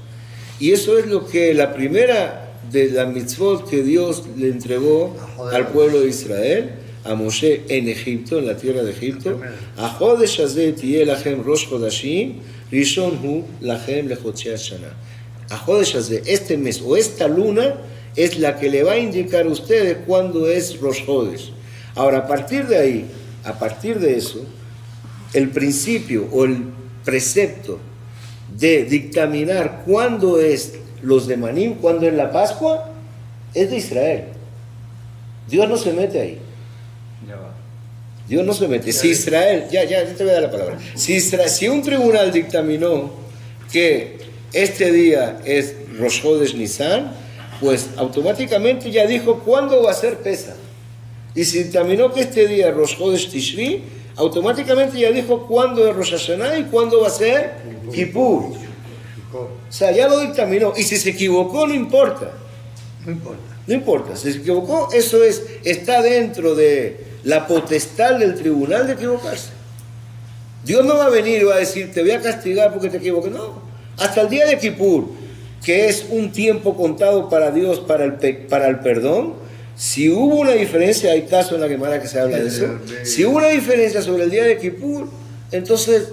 Y eso es lo que la primera de las mitzvot que Dios le entregó al pueblo de Israel, a Moshe en Egipto, en la tierra de Egipto. HaChodesh Hazeh Tiyeh Lachem Rosh Chodashim, Rishon Hu Lachem Lechotzei Shana. HaChodesh Hazeh, este mes o esta luna es la que le va a indicar a ustedes cuándo es Rosh Chodesh. Ahora, a partir de ahí, a partir de eso, el principio o el precepto de dictaminar cuándo es los de Manim, cuándo es la Pascua, es de Israel. Dios no se mete ahí. Dios no se mete. Si Israel, ya te voy a dar la palabra. Si un tribunal dictaminó que este día es Rosh Chodesh Nisan, pues automáticamente ya dijo cuándo va a ser Pesaj. Y si dictaminó que este día es Rosh Chodesh Tishri, automáticamente ya dijo cuándo es Rosh Hashanah y cuándo va a ser Kippur. O sea, ya lo dictaminó. Y si se equivocó, no importa. No importa. Si se equivocó, eso está dentro de la potestad del tribunal de equivocarse. Dios no va a venir y va a decir, te voy a castigar porque te equivoqué. No. Hasta el día de Kippur, que es un tiempo contado para Dios para el perdón. Si hubo una diferencia, hay casos en la Gemara que se habla de eso. Si hubo una diferencia sobre el día de Kippur, entonces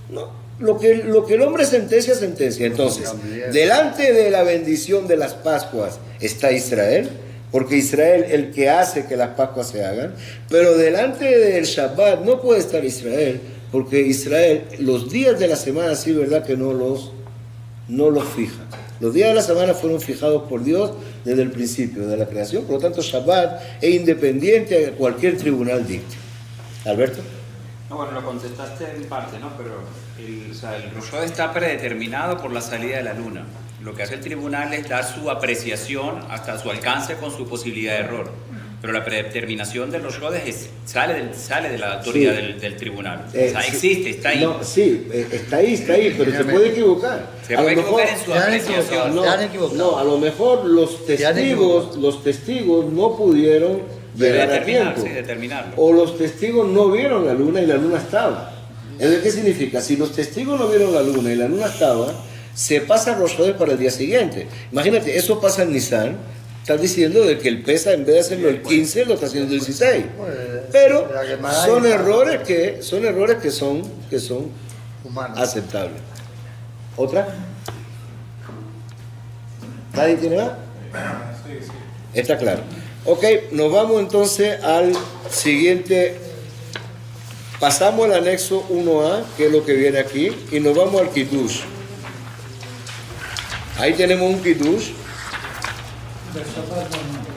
no, lo que el hombre sentencia, sentencia. Entonces, delante de la bendición de las Pascuas está Israel, porque Israel el que hace que las Pascuas se hagan, pero delante del Shabbat no puede estar Israel, porque Israel los días de la semana sí, verdad que no los fija. Los días de la semana fueron fijados por Dios desde el principio de la creación, por lo tanto Shabbat es independiente de cualquier tribunal dicte. Alberto. No, bueno, lo contestaste en parte, ¿no? Pero el Rosh Hashanah está predeterminado por la salida de la luna. Lo que hace el tribunal es dar su apreciación hasta su alcance con su posibilidad de error. Pero la predeterminación del Rosh Hashanah sale de la autoridad del tribunal. O sea, existe, está ahí. No, sí, está ahí, pero se puede equivocar. Se puede equivocar en su apreciación. No, a lo mejor los testigos no pudieron llegar a tiempo. Sí, determinarlo. O los testigos no vieron la luna y la luna estaba. ¿Eso qué significa? Si los testigos no vieron la luna y la luna estaba, se pasa Rosh Hashanah para el día siguiente. Imagínate, eso pasa en Nisan. Estás diciendo de que el Pesa, en vez de hacerlo el 15, lo está haciendo el 16. Pero son errores que son aceptables. ¿Otra? ¿Nadie tiene más? Sí. Está claro. Ok, nos vamos entonces al siguiente. Pasamos al anexo 1A, que es lo que viene aquí, y nos vamos al Kiddush. Ahí tenemos un Kiddush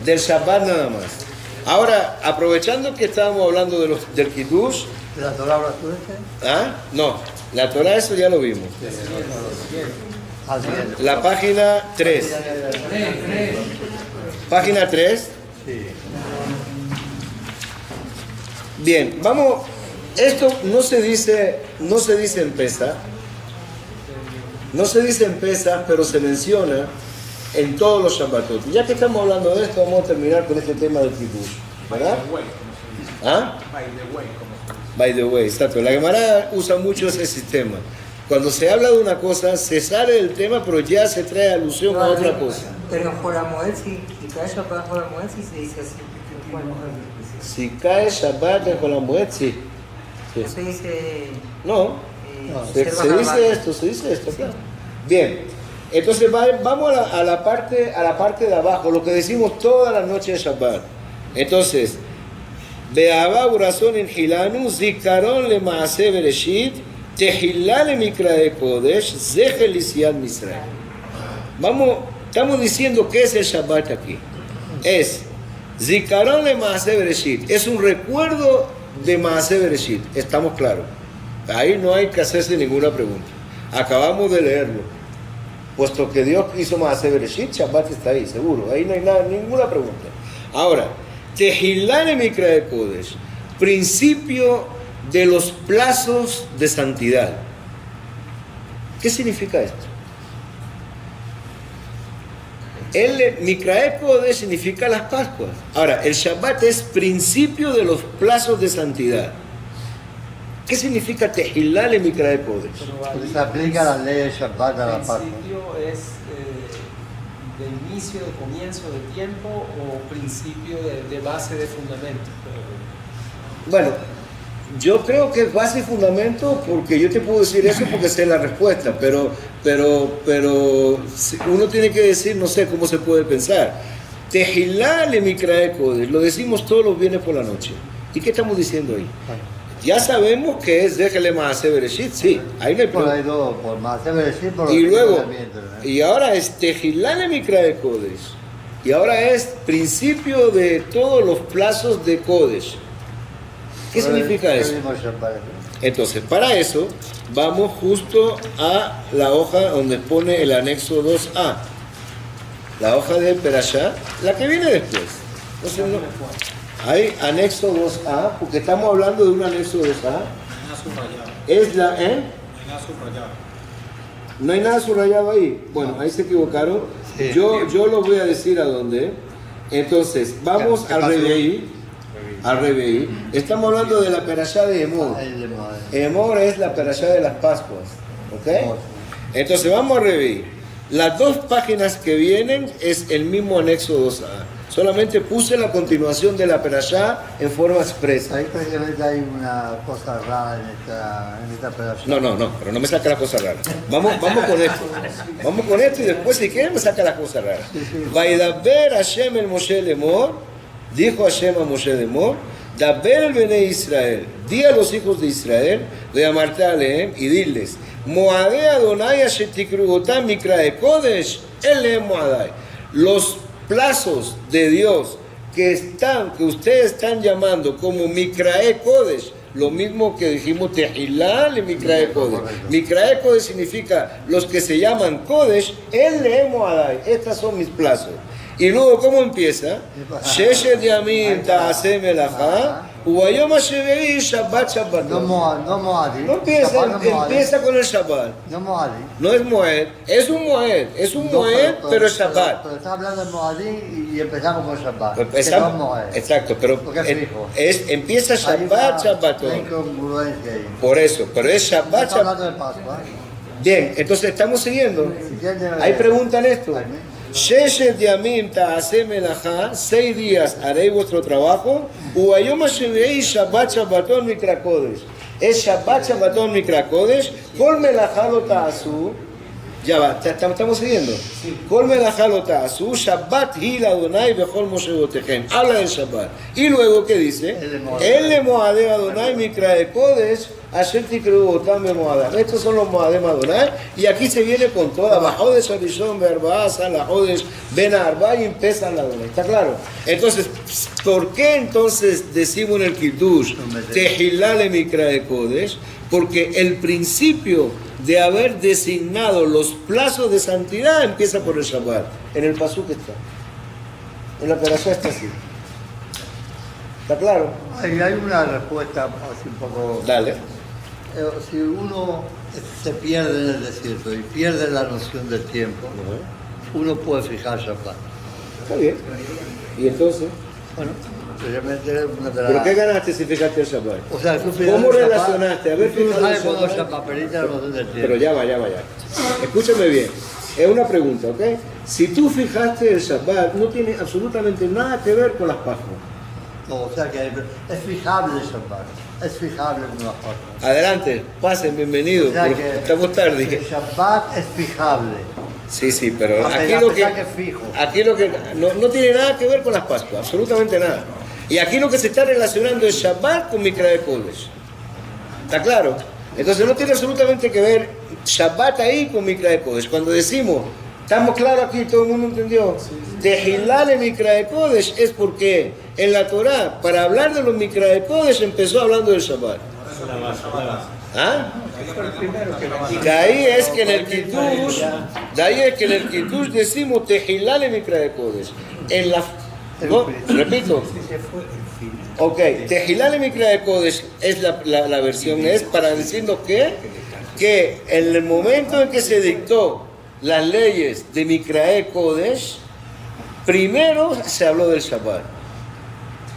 del Shabbat nada más. Ahora, aprovechando que estábamos hablando del Kiddush. ¿La Torah hablas tú? ¿Ah? No, la Torah eso ya lo vimos. La página 3. Página 3. Bien, vamos. Esto no se dice en Pesach. No se dice en Pesach, pero se menciona en todos los Shabbatot. Ya que estamos hablando de esto, vamos a terminar con este tema del Kiddush, ¿verdad? ¿Ah? By the way, exacto. La Gemara usa mucho ese sistema. Cuando se habla de una cosa, se sale del tema, pero ya se trae alusión a otra cosa. Pero en Joramoed, si cae Shabbat Joramoed, sí se dice así. Si cae Shabbat en Joramoed, sí. Se dice... No, se dice esto, claro. Bien. Entonces vamos a la parte de abajo, lo que decimos toda la noche de Shabbat. Entonces, Be'ava Urazon en Hilanu, Zikaron le Maaseh Bereshit, Tehillah le Mikra de Kodesh, Zechel Yetziat Misrael. Estamos diciendo qué es el Shabbat aquí. Es Zikaron le Maaseh Bereshit, es un recuerdo de Maaseh Bereshit, estamos claros. Ahí no hay que hacerse ninguna pregunta. Acabamos de leerlo. Puesto que Dios hizo Maaseh Bereshit, Shabbat está ahí, seguro. Ahí no hay ninguna pregunta. Ahora, Tehillah le Mikra de Kodesh, principio de los plazos de santidad. ¿Qué significa esto? El Mikra Kodesh significa las Pascuas. Ahora, el Shabbat es principio de los plazos de santidad. ¿Qué significa Tehillah le Mikra Kodesh? Se aplica la ley de Shabbat a la Pascua. ¿Principio es de inicio, de comienzo de tiempo o principio de base de fundamento? Bueno, yo creo que es base y fundamento porque yo te puedo decir eso porque sé la respuesta, pero uno tiene que decir, no sé cómo se puede pensar. Tehillah le Mikra Kodesh, lo decimos todos los viernes por la noche. ¿Y qué estamos diciendo ahí? Ya sabemos que es déjale Maaseh Bereshit, sí, ahí no hay problema. Por Maaseh Bereshit, por y luego, y ahora es Tehillah le Mikra Kodesh, y ahora es principio de todos los plazos de Kodesh. ¿Qué significa eso? Entonces, para eso, vamos justo a la hoja donde pone el anexo 2A, la hoja de Perashá, la que viene después. Entonces, hay anexo 2A, porque estamos hablando de un anexo 2A. Es la, no hay nada subrayado ahí. Bueno, ahí se equivocaron. Sí. Yo lo voy a decir a dónde. Entonces, vamos al Reveí. Estamos hablando de la Perashá de Emor. Emor es la Perashá de las Pascuas. ¿Ok? Entonces, vamos al Reveí. Las 2 páginas que vienen es el mismo anexo 2a. Solamente puse la continuación de la perashá en forma expresa. Ahí prácticamente hay una cosa rara en esta operación. No, pero no me saca la cosa rara. Vamos con esto. Vamos con esto y después si quieren me saca la cosa rara. Vaidaber Hashem el Moshe Lemor, dijo Hashem a Moshe Lemor, Daber el Bene Israel, di a los hijos de Israel, de amarte alehem y diles, Moadé Adonai Asher Tikruotam Mikrae Kodesh, el Moadai. Los plazos de Dios que ustedes están llamando como Mikrae Kodesh, lo mismo que dijimos Tehilá y Mikrae Kodesh. Mikrae Kodesh significa los que se llaman Kodesh, el Moadai. Estas son mis plazos. Y luego, ¿cómo empieza? Sheshet Yamim Ta'aseh Melachá, Ubayom Hasheve'i Shabbat Shabbat. No Moadi. No empieza con el Shabbat. No Moadi. No es Moed, es un Moed, pero es Shabbat. Pero está hablando de Moadi y empezamos con Shabbat. Empezamos, que no Moed. exacto, pero Porque es fijo. empieza Shabbat, Shabbat. Hay incongruencia ahí. Por eso, pero es Shabbat, Está Shabbat. hablando de Pascua. Bien, entonces estamos siguiendo. ¿Entiendes? Ahí preguntan esto. Sheshet Yamim Ta'aseh Melachá, 6 días haréis vuestro trabajo. Ubayom Hasheve'i Shabbat Shabbaton Mikra Kodesh. Es Shabbat Shabbaton Mikra Kodesh. Kol Melachá lo ta'asu. Ya va, estamos siguiendo. Kol Melachá lo ta'asu. Shabbat Hil Adonai Bechol Moshevotechem. Habla del Shabbat. Y luego, ¿qué dice? El le Moadé Adonai Mikra Kodesh. Asher Tikruotam Moadam. Estos son los Moadem Adonai. Y aquí se viene con toda. Bajodes Arishon, Berbasa, Lajodes, Ben Arba y empieza la Adonai. ¿Está claro? Entonces, ¿por qué entonces decimos en el Kiddush Tehilale Mikra Kodesh? Porque el principio de haber designado los plazos de santidad empieza por el Shabbat. En el pasuk está. En la perashá está así. ¿Está claro? Hay una respuesta así un poco. Dale. Si uno se pierde en el desierto y pierde la noción del tiempo, uno puede fijar Shabbat. Está bien. ¿Y entonces? Bueno, realmente una de las... ¿Pero qué ganaste si fijaste el Shabbat? O sea, tú ¿Cómo relacionaste? A ver, tú no fíjate sabes el cuándo Shabbat. Shabbat, perdiste la noción del tiempo. Pero ya va. Escúchame bien. Es una pregunta, ¿ok? Si tú fijaste el Shabbat, no tiene absolutamente nada que ver con las Pascuas. No, o sea que es fijable el Shabbat. Es fijable con las Pascuas. Adelante, pasen, bienvenidos. O sea que Estamos tarde. el Shabbat es fijable. Sí, pero A aquí lo que pesar que es fijo. aquí lo que no tiene nada que ver con las Pascuas, absolutamente nada. Y aquí lo que se está relacionando es Shabbat con Mikra Kodesh. ¿Está claro? Entonces no tiene absolutamente que ver Shabbat ahí con Mikra Kodesh. Cuando decimos, estamos claros aquí, todo el mundo entendió. Tehilale Mikra Kodesh es porque en la Torah, para hablar de los Mikra Kodesh, empezó hablando del Shabbat. ¿Ah? De ahí es que en el Kiddush decimos Tehilale Mikra Kodesh. En la, ¿no? Repito. Ok, Tehilale Mikra Kodesh es la versión, es para decirnos que en el momento en que se dictó las leyes de Mikra Kodesh, primero se habló del Shabbat.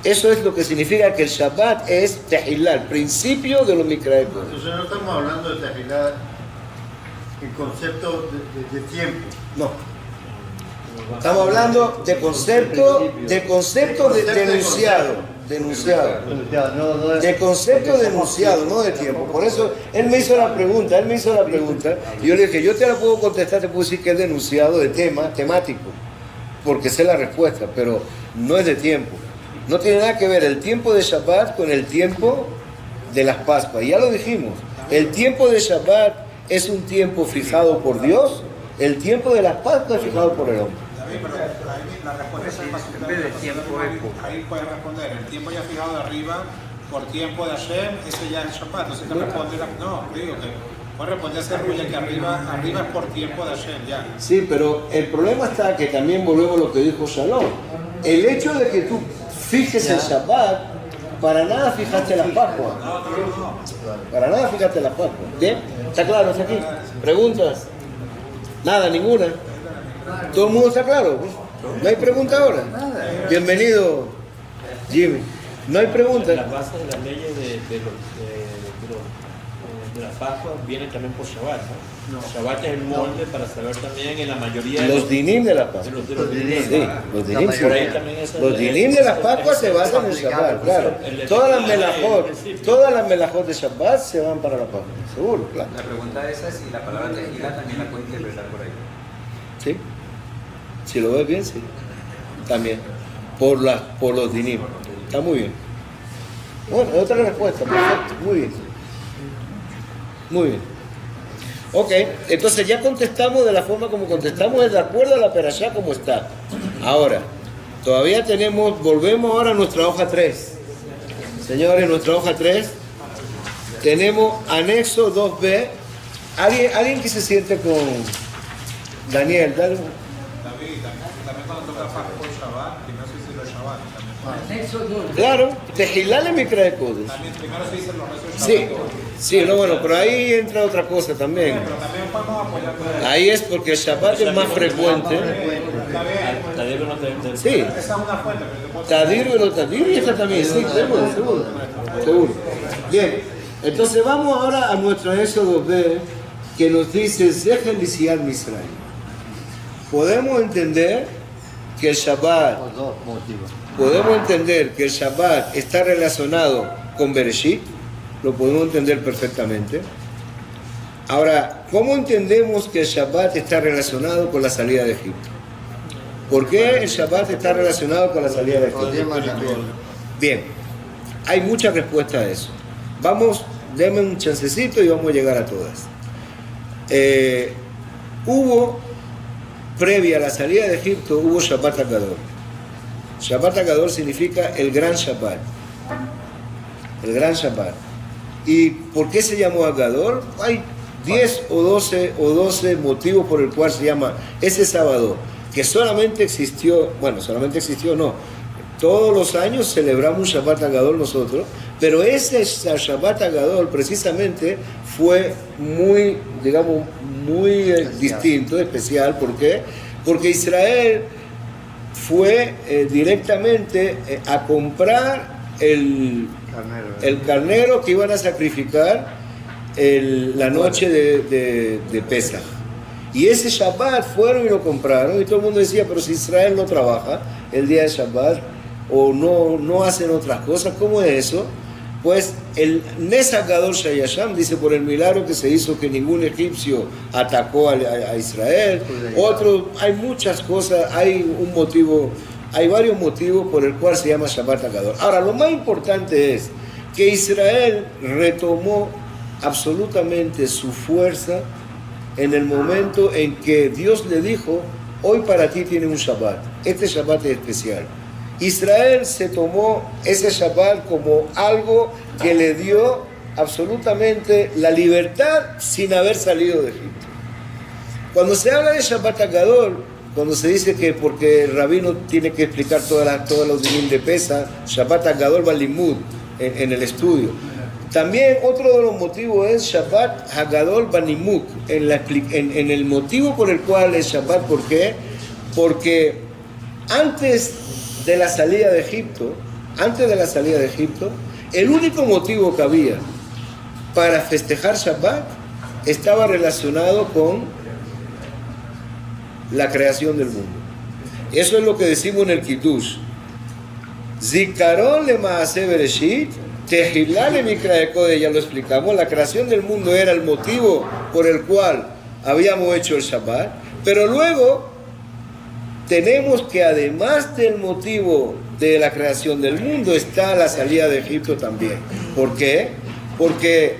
Eso es lo que significa que el Shabbat es Tehilá, el principio de los Mikra Kodesh. Entonces no estamos hablando de Tehilá en concepto de tiempo. No. Estamos hablando de concepto denunciado. De concepto denunciado, no de tiempo. Por eso él me hizo la pregunta, y yo le dije, yo te la puedo contestar, te puedo decir que es denunciado de temático, porque sé la respuesta, pero no es de tiempo. No tiene nada que ver el tiempo de Shabbat con el tiempo de las Pascuas. Y ya lo dijimos, el tiempo de Shabbat es un tiempo fijado por Dios, el tiempo de las Pascuas es fijado por el hombre. David, pero ahí la respuesta es ahí puedes responder, el tiempo ya fijado de arriba por tiempo de Hashem, ese ya es Shabbat. Entonces te responde, no, digo que puedes responder a ese ruya que arriba es por tiempo de Hashem, ya. Sí, pero el problema está que también volvemos a lo que dijo Shalom. El hecho de que tú fijes el Shabbat, para nada fijaste las Pascuas. Para nada fijaste las Pascuas. ¿Bien? ¿Está claro hasta aquí? ¿Preguntas? Nada, ninguna. ¿Todo el mundo está claro? ¿No hay pregunta ahora? Bienvenido, Jimmy. No hay pregunta. La base de las leyes de de la Pascua viene también por Shabbat, ¿no? Shabbat es el molde para saber también en la mayoría de Los dinim de la Pascua. Los dinim. Sí, los dinim. La Por ahí mayoría. también es Los dinim de la Pascua se basan en el Shabbat, claro. Todas las melajot de Shabbat se van para la Pascua, seguro, claro. La pregunta esa es si la palabra tejilá también la puede interpretar por ahí. Sí, si lo ves bien, sí. También, por los dinim. Está muy bien. Bueno, otra respuesta, perfecto, muy bien. Muy bien. Ok, entonces ya contestamos de la forma como contestamos, es de acuerdo a la perashá como está. Ahora, todavía volvemos ahora a nuestra hoja 3. Señores, nuestra hoja 3, tenemos anexo 2b. ¿Alguien que se siente con Daniel? Dale. David, también cuando toca Pascua y Shabbat, primero se dice los Shabbat. Anexo 2. Claro, Tejilá mi Mikra Kodesh. También primero se dicen los restos de Sí, Shabbat. sí, no, bueno, pero ahí entra otra cosa también. Pero también podemos apoyar con eso. Ahí es porque el Shabbat es más frecuente. Está bien. Tadir no te- Sí, Esa es una fuente, pero te puedo Tadir y los Tadir y esta también, sí, seguro. Bien, entonces vamos ahora a nuestro Éxodo B, que nos dice Zehen Lisiat Misraim. Podemos entender que el Shabbat, Por dos motivos. podemos entender que el Shabbat está relacionado con Bereshit, lo podemos entender perfectamente. Ahora, ¿cómo entendemos que el Shabbat está relacionado con la salida de Egipto? ¿Por qué el Shabbat está relacionado con la salida de Los 10 Egipto? mandamientos. Bien, hay muchas respuestas a eso. Denme un chancecito y vamos a llegar a todas. Previa a la salida de Egipto, hubo Shabbat HaGadol. Shabbat HaGadol significa el gran Shabbat. El gran Shabbat. ¿Y por qué se llamó HaGadol? Hay 10 o 12 motivos por el cual se llama ese sábado, que solamente existió no, todos los años celebramos un Shabbat HaGadol nosotros, pero ese Shabbat HaGadol precisamente fue muy, digamos, muy distinto, especial. ¿Por qué? Porque Israel fue directamente a comprar el carnero que iban a sacrificar la noche de Pesach. Y ese Shabbat fueron y lo compraron, y todo el mundo decía, pero si Israel no trabaja el día de Shabbat, o no hacen otras cosas, ¿cómo es eso? Pues el Nes HaGadol Shayasham dice por el milagro que se hizo que ningún egipcio atacó a Israel. Hay muchas cosas, hay varios motivos por el cual se llama Shabbat HaGadol. Ahora, lo más importante es que Israel retomó absolutamente su fuerza en el momento en que Dios le dijo, hoy para ti tiene un Shabbat, este Shabbat es especial. Israel se tomó ese Shabbat como algo que le dio absolutamente la libertad sin haber salido de Egipto. Cuando se habla de Shabbat HaGadol, cuando se dice que porque el rabino tiene que explicar todos los dinim de Pesach, Shabbat HaGadol Balimud en el estudio. También otro de los motivos es Shabbat HaGadol Banimuk, en el motivo por el cual es Shabbat. ¿Por qué? Porque antes de la salida de Egipto, el único motivo que había para festejar Shabbat estaba relacionado con la creación del mundo. Eso es lo que decimos en el Kiddush. Zikaron le Maaseh Bereshit, Tejilá le Mikra Kodesh, ya lo explicamos, la creación del mundo era el motivo por el cual habíamos hecho el Shabbat, pero luego tenemos que además del motivo de la creación del mundo está la salida de Egipto también. ¿Por qué? Porque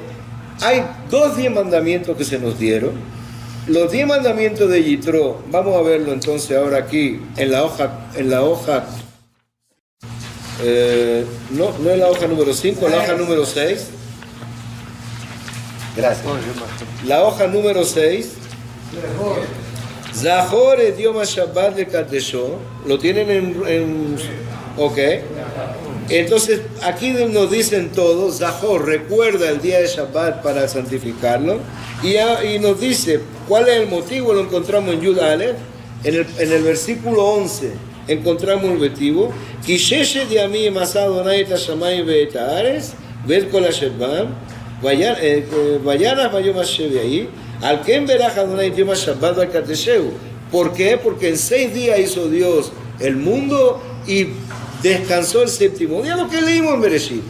hay 10 mandamientos que se nos dieron. Los 10 mandamientos de Yitro, vamos a verlo entonces ahora aquí en la hoja no en la hoja número 5, la hoja número 6. Gracias. La hoja número 6. Zahor et Yom HaShabbat lekadesho. Lo tienen ok. Entonces aquí nos dicen todos, Zahor, recuerda el día de Shabbat para santificarlo. Y nos dice cuál es el motivo, lo encontramos en Yud Aleph, en el versículo 11. Encontramos el motivo, Kisheshet yamim asa Adonai et hashamayim ve'et haaretz ve'et kol asher bam Vayanas Bayom Hashem ahí, al Ken Beraj Adonai Yom Shabbat Bakatesheu. ¿Por qué? Porque en 6 días hizo Dios el mundo y descansó el séptimo día, lo que leímos en Bereshit.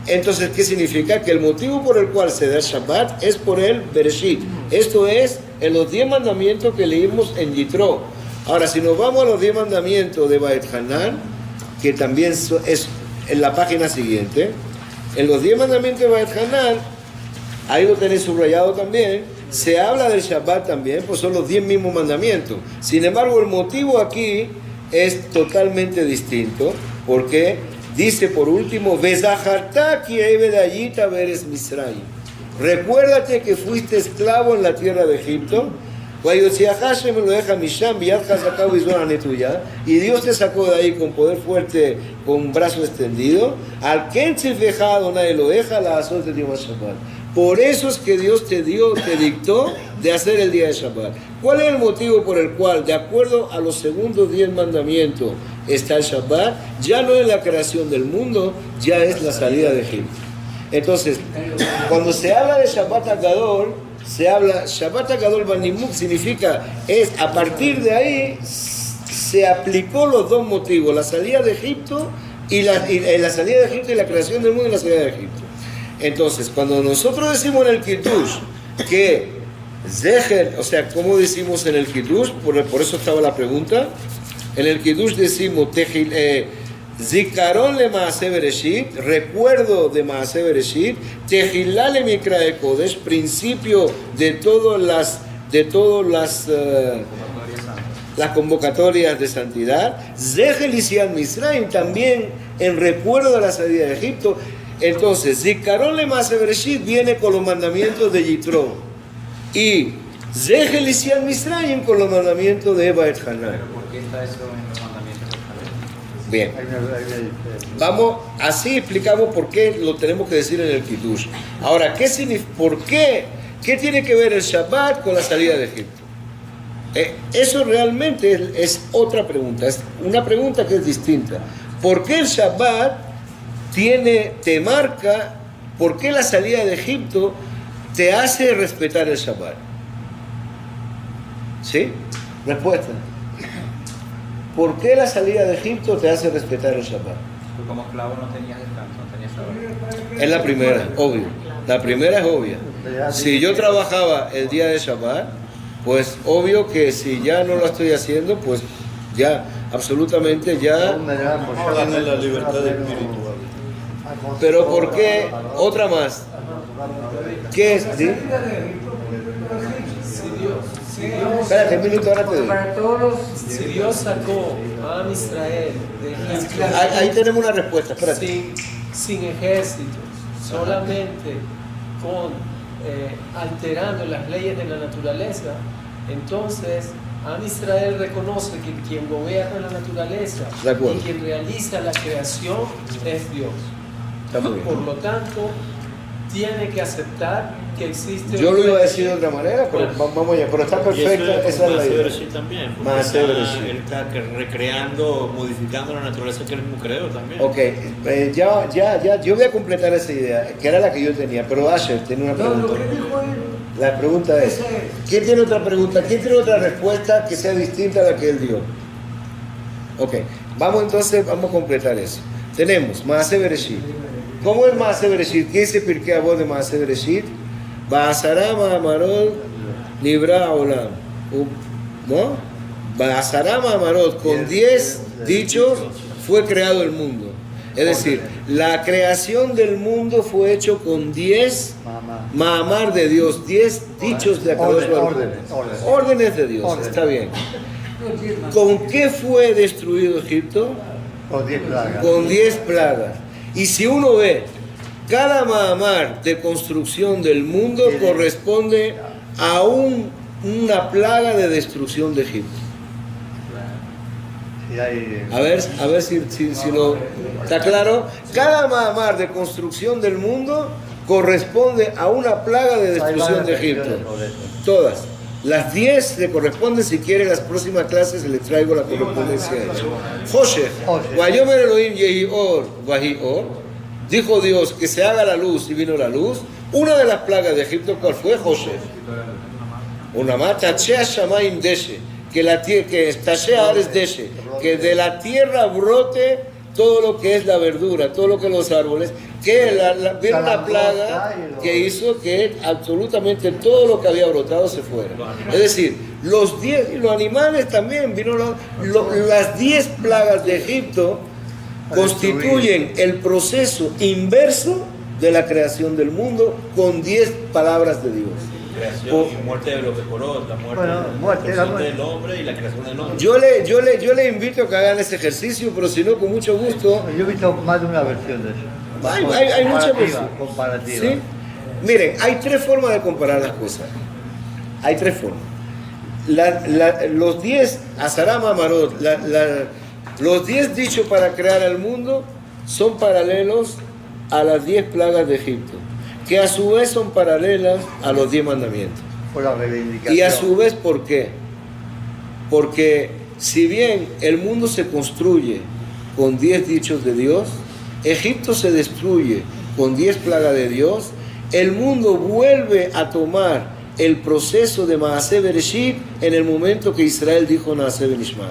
Entonces, ¿qué significa? Que el motivo por el cual se da Shabbat es por el Bereshit. Esto es en los 10 mandamientos que leímos en Yitro. Ahora, si nos vamos a los 10 mandamientos de Beit Hanan, que también es en la página siguiente, en los 10 mandamientos de Beit Hanan, ahí lo tenéis subrayado también, se habla del Shabbat también, pues son los 10 mismos mandamientos. Sin embargo, el motivo aquí es totalmente distinto, porque dice por último, recuérdate que fuiste esclavo en la tierra de Egipto, y Dios te sacó de ahí con poder fuerte, con brazo extendido. Por eso es que Dios te dictó de hacer el día de Shabbat. ¿Cuál es el motivo por el cual, de acuerdo a los segundos 10 mandamientos, está el Shabbat? Ya no es la creación del mundo, ya es la salida de Egipto. Entonces, cuando se habla de Shabbat HaGadol, se habla, Shabbat HaGadol Banimuk significa, es a partir de ahí, se aplicó los dos motivos, la salida de Egipto y la salida de Egipto y la creación del mundo y la salida de Egipto. Entonces, cuando nosotros decimos en el Kiddush que Zeher, o sea, ¿cómo decimos en el Kiddush? Por eso estaba la pregunta. En el Kiddush decimos Zikaron le Maaseh Bereshit, recuerdo de Maaseh Bereshit, Tehilá le Mikra Kodesh, principio de todas las convocatorias de santidad, Zeher Lisian Misraim, también en recuerdo de la salida de Egipto. Entonces, Zikaron le Maaseh Bereshit viene con los mandamientos de Yitro y Zeher Lisian Misraim con los mandamientos de Beit Hanan. ¿Por qué está eso en los mandamientos de Hanan? Bien, vamos, así explicamos por qué lo tenemos que decir en el Kiddush. Ahora, ¿qué tiene que ver el Shabbat con la salida de Egipto? Eso realmente es otra pregunta, es una pregunta que es distinta. ¿Por qué el Shabbat te marca, por qué la salida de Egipto te hace respetar el Shabbat? ¿Sí? Respuesta. ¿Por qué la salida de Egipto te hace respetar el Shabbat? Porque como esclavo no tenías descanso, no tenías Shabbat. Es la primera, obvio. La primera es obvia. Si yo trabajaba el día de Shabbat, pues obvio que si ya no lo estoy haciendo, pues ya, absolutamente ya. Tiene la libertad espiritual. Pero ¿por qué? Otra más. ¿Qué es? ¿Sí? Espérate un minuto, ahora te digo. Si Dios sacó a Israel de Egipto, Ahí tenemos una respuesta, espérate. sin ejércitos, solamente alterando las leyes de la naturaleza, entonces Am Israel reconoce que quien gobierna la naturaleza y quien realiza la creación es Dios. Por lo tanto, tiene que aceptar que existe. Yo lo iba a decir de otra manera, pero vamos allá. Pero está perfecta, esa es la idea. También, él está recreando, modificando la naturaleza que él mismo creó también. Ok, ya, yo voy a completar esa idea, que era la que yo tenía, pero Asher tiene una pregunta. La pregunta es, ¿quién tiene otra pregunta? ¿Quién tiene otra respuesta que sea distinta a la que él dio? Ok, vamos a completar eso. Tenemos Maaseh Bereshit. ¿Cómo es Maaseh Bereshit? ¿Qué dice Pirkei Avot de Maaseh Bereshit? Ba'asara ma'amarot nibra olam. ¿No? Ba'asara ma'amarot, con 10 dichos fue creado el mundo. Es decir, la creación del mundo fue hecho con 10 ma'amar de Dios, 10 dichos de Akadosh Baruj Hu. Órdenes de Dios, está bien. ¿Con qué fue destruido Egipto? Con 10 plagas. Con 10 plagas. Y si uno ve, cada ma'amar de construcción del mundo corresponde a una plaga de destrucción de Egipto. A ver si lo está claro. Cada ma'amar de construcción del mundo corresponde a una plaga de destrucción de Egipto. Todas. Las 10 se corresponden, si quieren, las próximas clases les traigo la correspondencia de ellas. José, Vayomer Elohim Yehi Or, Vahi Or, dijo Dios que se haga la luz y vino la luz. Una de las plagas de Egipto, ¿cuál fue? José. Una mata, Shamayim Deshe, que Deshe, que de la tierra brote todo lo que es la verdura, todo lo que es los árboles, que vino una plaga que hizo que absolutamente todo lo que había brotado se fuera. Es decir, los animales también, las 10 plagas de Egipto constituyen el proceso inverso de la creación del mundo con 10 palabras de Dios. Creación y muerte de los decoros, la muerte del hombre y la creación del hombre. Yo le invito a que hagan ese ejercicio, pero si no, con mucho gusto. Yo he visto más de una versión de eso. Hay muchas versiones. Comparativa. ¿Sí? Miren, hay 3 formas de comparar las cosas. Hay 3 formas. Los 10 Azaram Amarot, los 10 dichos para crear el mundo son paralelos a las 10 plagas de Egipto, que a su vez son paralelas a los 10 mandamientos. Por la reivindicación. Y a su vez, ¿por qué? Porque si bien el mundo se construye con 10 dichos de Dios, Egipto se destruye con 10 plagas de Dios, el mundo vuelve a tomar el proceso de Maaseh Bereshit en el momento que Israel dijo Naaseh Benishma.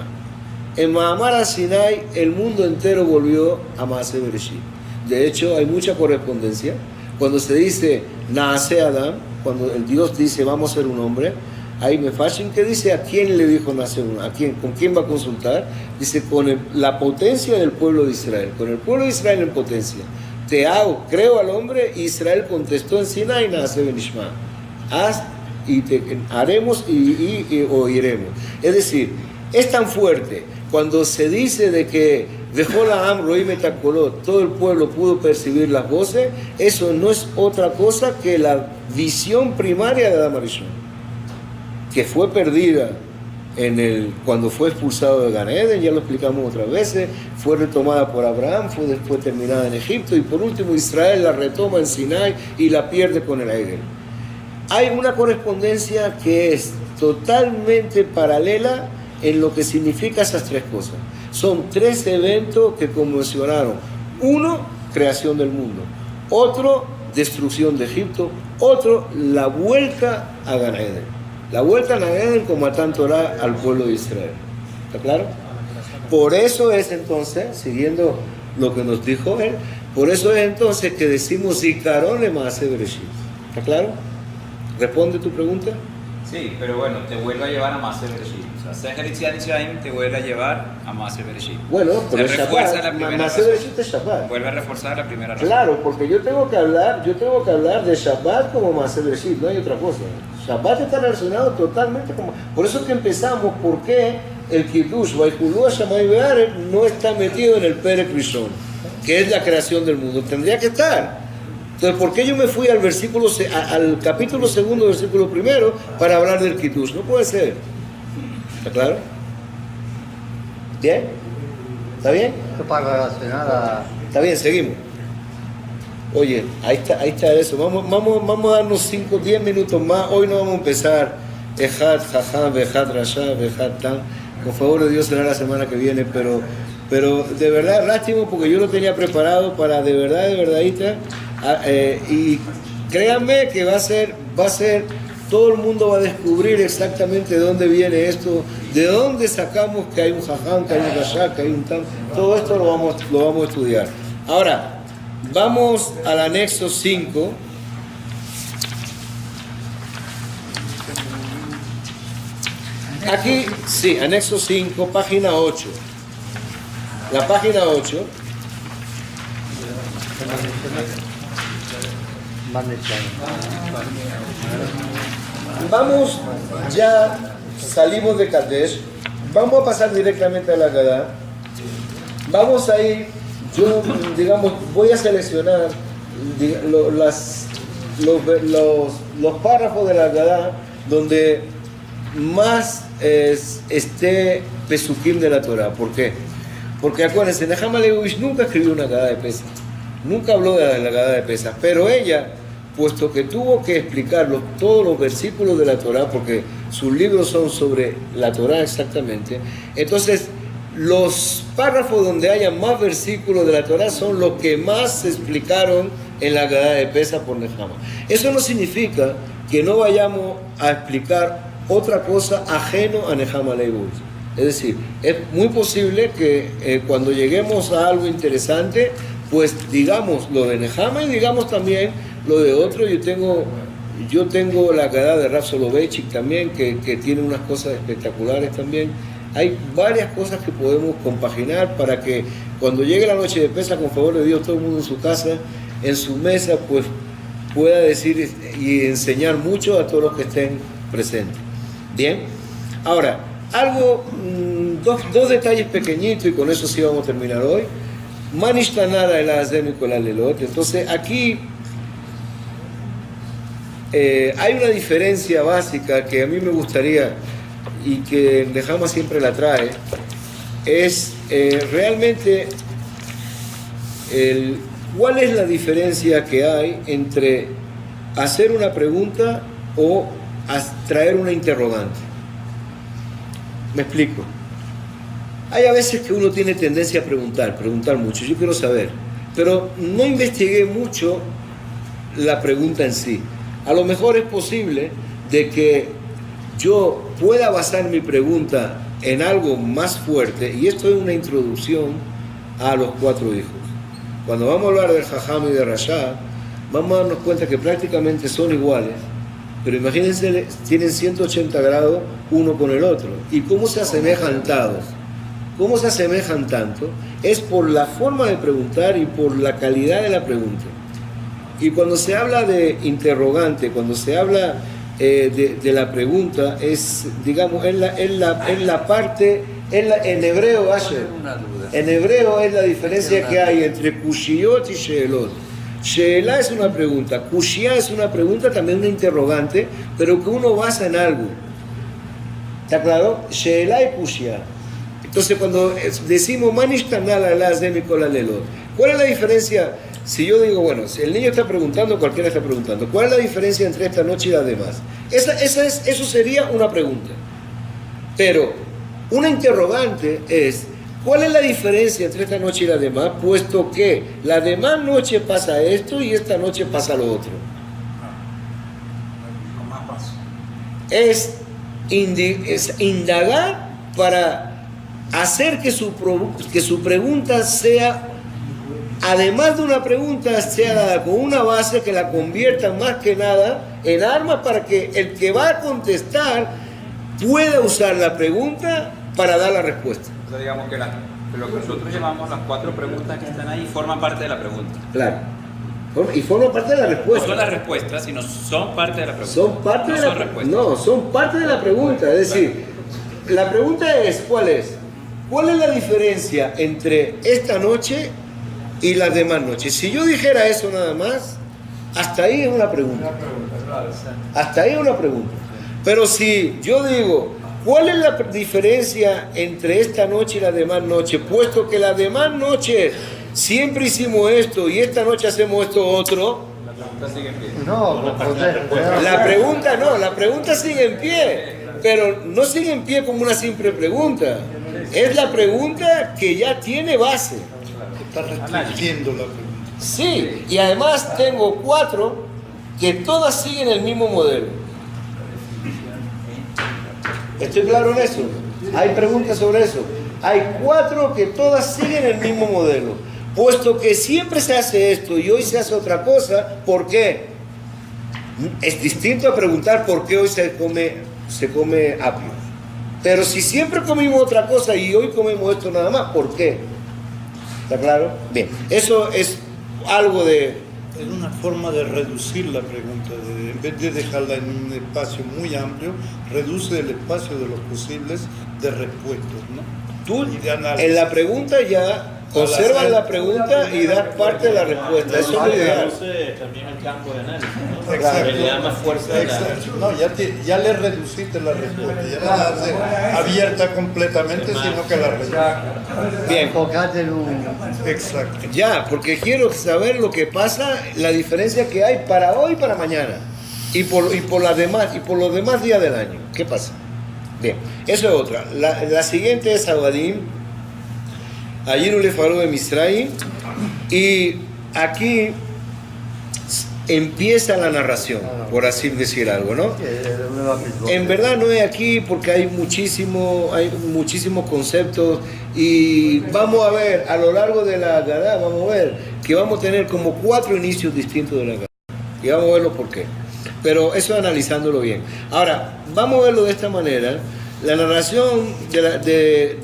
En Mahamar Sinai el mundo entero volvió a Maaseh Bereshit. De hecho, hay mucha correspondencia. Cuando se dice Naaseh Adam, cuando el Dios dice vamos a ser un hombre, hay Mefashim que dice a quién le dijo nacer uno, con quién va a consultar. Dice con la potencia del pueblo de Israel, con el pueblo de Israel en potencia. Creo al hombre, Israel contestó en Sinai Naaseh Benishma. Haz y haremos y oiremos. Es decir, es tan fuerte cuando se dice de que todo el pueblo pudo percibir las voces, eso no es otra cosa que la visión primaria de Adam Arishon, que fue perdida cuando fue expulsado de Gan Eden, ya lo explicamos otras veces, fue retomada por Abraham, fue después terminada en Egipto y por último Israel la retoma en Sinai y la pierde con el Egel. Hay una correspondencia que es totalmente paralela en lo que significa esas 3 cosas. Son 3 eventos que conmocionaron. Uno, creación del mundo. Otro, destrucción de Egipto. Otro, la vuelta a Gan Eden. La vuelta a Gan Eden como a Matan Torah al pueblo de Israel. ¿Está claro? Por eso es entonces, siguiendo lo que nos dijo él, por eso es entonces que decimos Zikaron le Maaseh Bereshit. ¿Está claro? ¿Responde tu pregunta? Sí, pero bueno, te vuelve a llevar a Maaseh Bereshit. O sea, Seher Yetziat Mitzrayim te vuelve a llevar a Maaseh Bereshit. Bueno, pero se refuerza la primera Maaseh Bereshit es Shabbat. Vuelve a reforzar la primera razón. Claro, porque yo tengo que hablar de Shabbat como Maaseh Bereshit, no hay otra cosa. Shabbat está relacionado totalmente como... Por eso que empezamos, ¿por qué el Kiddush, Vaihulu Hashamayim Be'aretz, no está metido en el Perek Rishon, que es la creación del mundo? Tendría que estar. Entonces, ¿por qué yo me fui al capítulo 2, versículo 1, para hablar del Kiddush? No puede ser. ¿Está claro? ¿Bien? ¿Está bien? Esto para relacionar a... Está bien, seguimos. Oye, ahí está eso. Vamos a darnos 5, 10 minutos más. Hoy no vamos a empezar Ejad, Jajam, Ejad, Rasha, Ejad, Tan. Con favor de Dios será la semana que viene, pero de verdad, lástima, porque yo lo tenía preparado para de verdadita. Y créanme que va a ser, todo el mundo va a descubrir exactamente de dónde viene esto, de dónde sacamos que hay un Jajam, que hay un Rasha, que hay un Tan. Todo esto lo vamos a estudiar. Ahora, vamos al anexo 5. Aquí, sí, anexo 5, página 8. La página 8. Vamos, ya salimos de Kadesh. Vamos a pasar directamente a la Gadá. Vamos a ir, yo, digamos, voy a seleccionar los párrafos de la Gadá donde más esté Pesukim de la Torah. ¿Por qué? Porque acuérdense, Nehama Leibovich nunca escribió una Gadá de Pesach, nunca habló de la Gadá de Pesach, pero ella, puesto que tuvo que explicar todos los versículos de la Torah, porque sus libros son sobre la Torah exactamente, entonces los párrafos donde haya más versículos de la Torah son los que más se explicaron en la Agadá de Pesach por Nehama. Eso no significa que no vayamos a explicar otra cosa ajeno a Nehama Leibus. Es decir, es muy posible que cuando lleguemos a algo interesante, pues digamos lo de Nehama y digamos también lo de otro. Yo tengo la Agadá de Rav Soloveitchik también, que tiene unas cosas espectaculares también. Hay varias cosas que podemos compaginar para que cuando llegue la noche de Pesach, con favor de Dios, todo el mundo en su casa, en su mesa, pues pueda decir y enseñar mucho a todos los que estén presentes. Bien, ahora, dos detalles pequeñitos y con eso sí vamos a terminar hoy. Manishtanara el Azem y Kolalelot. Entonces aquí hay una diferencia básica que a mí me gustaría y que Nehama siempre la trae, es realmente cuál es la diferencia que hay entre hacer una pregunta o traer una interrogante. Me explico. Hay a veces que uno tiene tendencia a preguntar mucho, yo quiero saber, pero no investigué mucho la pregunta en sí. A lo mejor es posible de que yo pueda basar mi pregunta en algo más fuerte, y esto es una introducción a los 4 hijos. Cuando vamos a hablar del Jajam y de Rashad, vamos a darnos cuenta que prácticamente son iguales, pero imagínense, tienen 180 grados uno con el otro. ¿Y cómo se asemejan todos? ¿Cómo se asemejan tanto? Es por la forma de preguntar y por la calidad de la pregunta. Y cuando se habla de interrogante, cuando se habla de la pregunta, es, digamos, en la parte, en hebreo, Asher, en hebreo es la diferencia que hay entre kushiyot y sheelot. Sheelá es una pregunta, kushiyá es una pregunta, también una interrogante, pero que uno basa en algo. ¿Está claro? Sheelá y kushiyá. Entonces, cuando decimos manishtanal alaz de mikolalelot, ¿cuál es la diferencia? Si yo digo, bueno, si el niño está preguntando, cualquiera está preguntando, ¿cuál es la diferencia entre esta noche y las demás? Eso sería una pregunta. Pero una interrogante es, ¿cuál es la diferencia entre esta noche y las demás? Puesto que la demás noche pasa esto y esta noche pasa lo otro. Con más paso. Es indagar para hacer que su pregunta sea, además de una pregunta, sea dada con una base que la convierta más que nada en arma para que el que va a contestar pueda usar la pregunta para dar la respuesta. O sea, digamos que lo que nosotros llamamos las 4 preguntas que están ahí forman parte de la pregunta. Claro. Y forman parte de la respuesta. No son las respuestas, sino son parte de la pregunta. Son parte no de son la respuestas. No, son parte de la pregunta. Es decir, la pregunta es, ¿cuál es? ¿Cuál es la diferencia entre esta noche y las demás noches? Si yo dijera eso nada más, hasta ahí es una pregunta. Hasta ahí es una pregunta. Pero si yo digo, ¿cuál es la diferencia entre esta noche y las demás noches? Puesto que las demás noches siempre hicimos esto y esta noche hacemos esto otro. La pregunta sigue en pie. La pregunta sigue en pie. Pero no sigue en pie como una simple pregunta. Es la pregunta que ya tiene base. Está restringiendo la pregunta. Sí, y además tengo 4 que todas siguen el mismo modelo. ¿Estoy claro en eso? Hay preguntas sobre eso. Hay 4 que todas siguen el mismo modelo. Puesto que siempre se hace esto y hoy se hace otra cosa, ¿por qué? Es distinto a preguntar por qué hoy se come apio. Pero si siempre comimos otra cosa y hoy comemos esto nada más, ¿por qué? ¿Está claro? Bien, eso es algo de... Es una forma de reducir la pregunta, en vez de dejarla en un espacio muy amplio, reduce el espacio de los posibles de respuestas, ¿no? Tú en la pregunta ya conservas la pregunta y das parte de la respuesta. Eso es lo ideal. Reduce también el campo de análisis, ¿no? Exacto. Le da más fuerza. No, ya le reduciste la respuesta, ya no la hace abierta completamente, sino que la reduce. Bien. Enfocate en un... Exacto. Ya, porque quiero saber lo que pasa, la diferencia que hay para hoy y para mañana. Y por los demás días del año. ¿Qué pasa? Bien, eso es otra. La siguiente es Abadim. Allí no le faló de Misraim. Y aquí empieza la narración, por así decir algo, ¿no? En verdad no es aquí porque hay muchísimos conceptos y vamos a ver, a lo largo de la Agadá, vamos a ver que vamos a tener como 4 inicios distintos de la Agadá. Y vamos a verlo por qué. Pero eso analizándolo bien. Ahora, vamos a verlo de esta manera. La narración de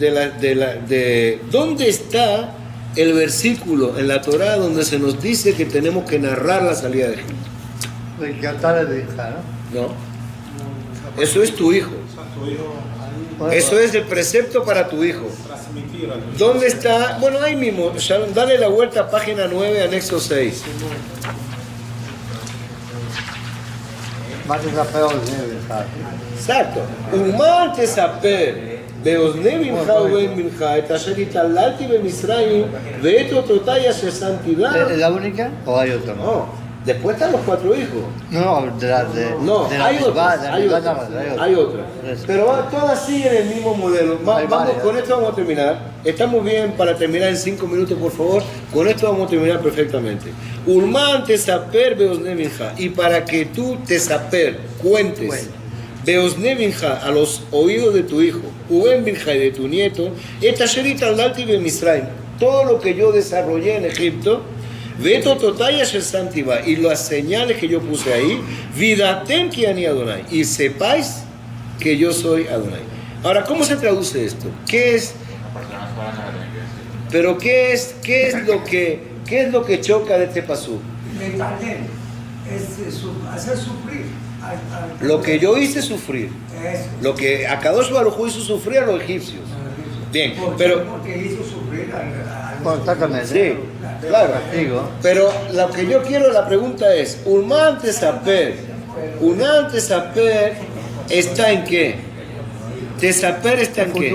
¿dónde está el versículo en la Torá donde se nos dice que tenemos que narrar la salida de Egipto? El cantar de hija, ¿no? No. Eso es tu hijo. Eso es el precepto para tu hijo. ¿Dónde está? Bueno, ahí mismo. Dale la vuelta a página 9, anexo 6. Exacto. Umar tesaper באוזני ממך ובן ממך את אשר התעללתי במצרים ואת אותותיי אשר שמתי לה. ¿Es la única o hay otra? No. Después están los 4 hijos. No, hay otra. Pero todas siguen el mismo modelo. Con esto vamos a terminar. Estamos bien para terminar en 5 minutos, por favor. Con esto vamos a terminar perfectamente. Ulman tesaper beozne minja. Y para que tú tesaper cuentes beozne minja a los oídos de tu hijo, uben minja y de tu nieto, esta sherita al-dalti be Misraim. Todo lo que yo desarrollé en Egipto. Veto totaya shel santiva, y las señales que yo puse ahí, vidatem ki ani Adonai, y sepáis que yo soy Adonai. Ahora, ¿cómo se traduce esto? ¿Qué es? Pero ¿qué es lo que choca de este pasú? Es hacer sufrir. Lo que yo hice sufrir, lo que Akadosh Baruj Hu hizo sufrir a los egipcios. Bien, pero porque hizo sufrir sí, claro. Pero lo que yo quiero, la pregunta es, Ulman tesaper está en qué? Tesaper está en qué?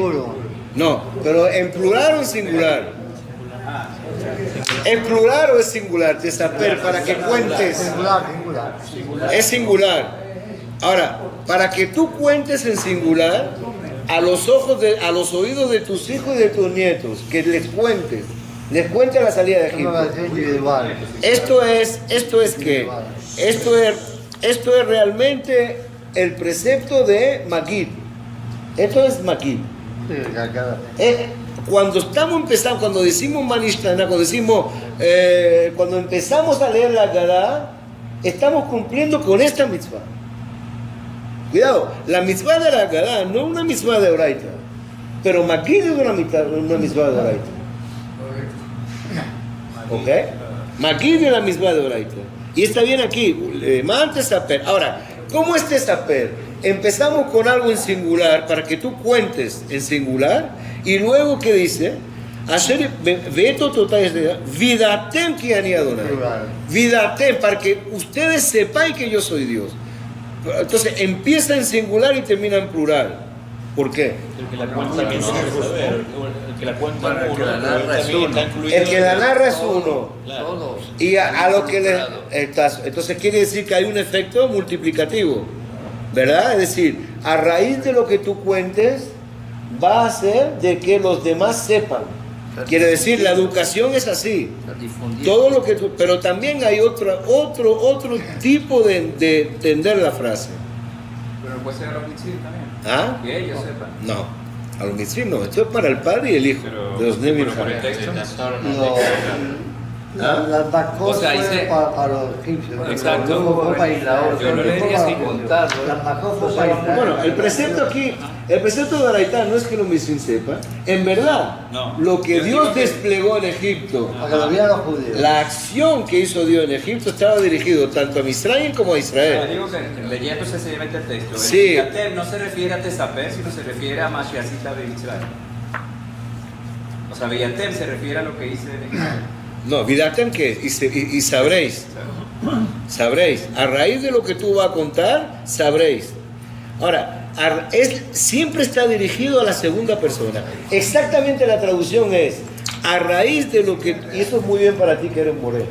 No, pero en plural o en singular. ¿En plural o es singular? Tesaper, para que cuentes. Es singular. Ahora, para que tú cuentes en singular, a los oídos de tus hijos y de tus nietos, que les cuentes la salida de Egipto. Esto es realmente el precepto de Magid. Esto es Magid. Cuando estamos empezando, cuando decimos Manishtana, cuando empezamos a leer la Agadá, estamos cumpliendo con esta mitzvah. Cuidado, la mitzvah de la Agadá no es una mitzvah de Oraita, pero Magid es una mitzvah de Oraita. ¿Ok? Magid es la mitzvah de Oraita. Y está bien aquí, tesaper. Ahora, ¿cómo es tesaper? Empezamos con algo en singular para que tú cuentes en singular y luego, ¿qué dice? Ayer veto total vidatem ki ani Adonai. Vidatem, para que ustedes sepáis que yo soy Dios. Entonces empieza en singular y termina en plural. ¿Por qué? El que la cuenta que no saber, el que la cuenta uno, el que la narra es uno. Y a lo que le entonces quiere decir que hay un efecto multiplicativo, ¿verdad? Es decir, a raíz de lo que tú cuentes va a hacer de que los demás sepan. Quiere decir, la educación es así. Todo lo que pero también hay otro tipo de entender la frase. Pero puede ser a los mitzvim también. ¿Ah? Que ellos sepan. No, a los mitzvim no. Esto es para el padre y el hijo. De los Nevim. Las Makot fueron para los egipcios. Exacto. Luego fue para Israel. Yo lo leería así. Las Makot fue para Israel. Bueno, el precepto aquí, el precepto de Araitá no es que los mitzvim sepan. En verdad, lo que Dios desplegó en Egipto, para que lo vieran los judíos. la acción que hizo Dios en Egipto estaba dirigido tanto a Misraim como a Israel. Digo que leyendo sencillamente el texto, sí. El Vidatem no se refiere a Tesaper, sino se refiere a Mashiachita de Israel. O sea, Vidatem se refiere a lo que hice en Israel. No, vidatem que y sabréis. Sabréis. A raíz de lo que tú vas a contar, sabréis. Ahora, siempre está dirigido a la segunda persona. Exactamente la traducción es a raíz de lo que, y eso es muy bien para ti que eres moreno,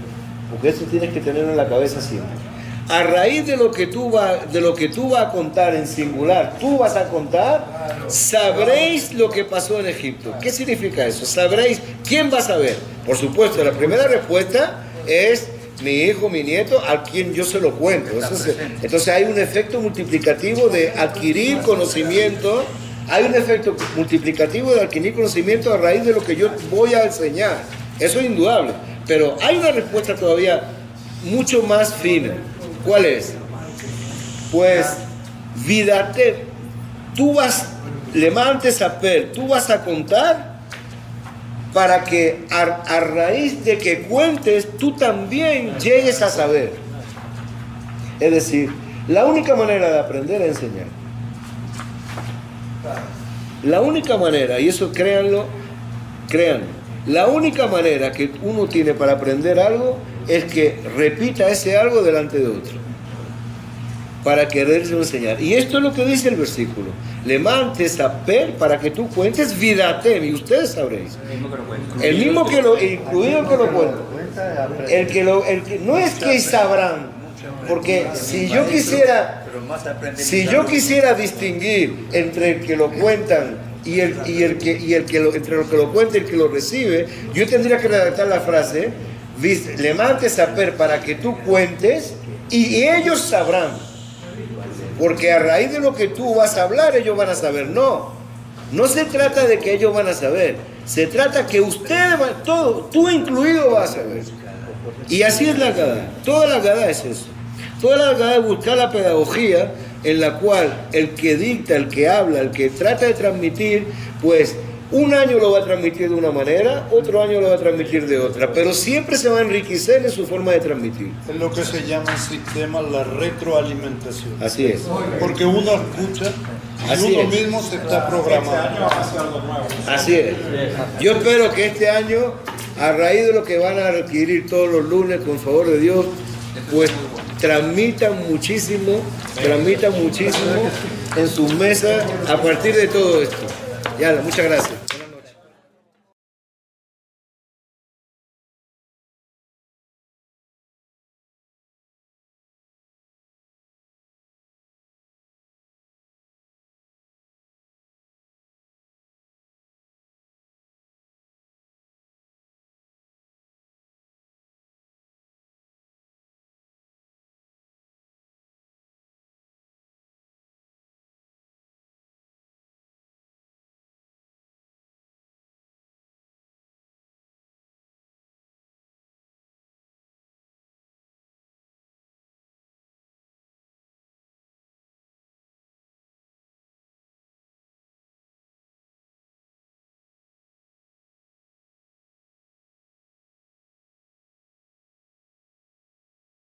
porque eso tienes que tenerlo en la cabeza siempre. A raíz de lo que tú vas a contar en singular, tú vas a contar, sabréis lo que pasó en Egipto. ¿Qué significa eso? Sabréis. ¿Quién va a saber? Por supuesto, la primera respuesta es mi hijo, mi nieto, a quien yo se lo cuento. Entonces hay un efecto multiplicativo de adquirir conocimiento, hay un efecto multiplicativo de adquirir conocimiento a raíz de lo que yo voy a enseñar. Eso es indudable. Pero hay una respuesta todavía mucho más fina. ¿Cuál es? Pues, vidate, tú vas, levantes a per, tú vas a contar para que a raíz de que cuentes, tú también llegues a saber. Es decir, la única manera de aprender es enseñar. La única manera, y eso créanlo, la única manera que uno tiene para aprender algo es que repita ese algo delante de otro, para quererse enseñar. Y esto es lo que dice el versículo. Levantes a per para que tú cuentes vidatem, y ustedes sabréis. El mismo que lo, incluido el que lo cuenta. El que no es que sabrán, porque si yo quisiera distinguir entre el que lo cuentan y el que lo, entre lo que lo cuenta y el que lo recibe, yo tendría que redactar la frase: levantes a per para que tú cuentes y ellos sabrán. Porque a raíz de lo que tú vas a hablar, ellos van a saber. No se trata de que ellos van a saber. Se trata que ustedes, tú incluido, vas a saber. Y así es la Haggadah. Toda la Haggadah es eso. Toda la Haggadah es buscar la pedagogía en la cual el que dicta, el que habla, el que trata de transmitir, pues un año lo va a transmitir de una manera, otro año lo va a transmitir de otra, pero siempre se va a enriquecer en su forma de transmitir. Es lo que se llama en sistema la retroalimentación. Así es. Porque uno escucha y uno mismo se está programando. Así es. Yo espero que este año, a raíz de lo que van a adquirir todos los lunes, con favor de Dios, pues transmitan muchísimo en sus mesas a partir de todo esto. Ya, muchas gracias.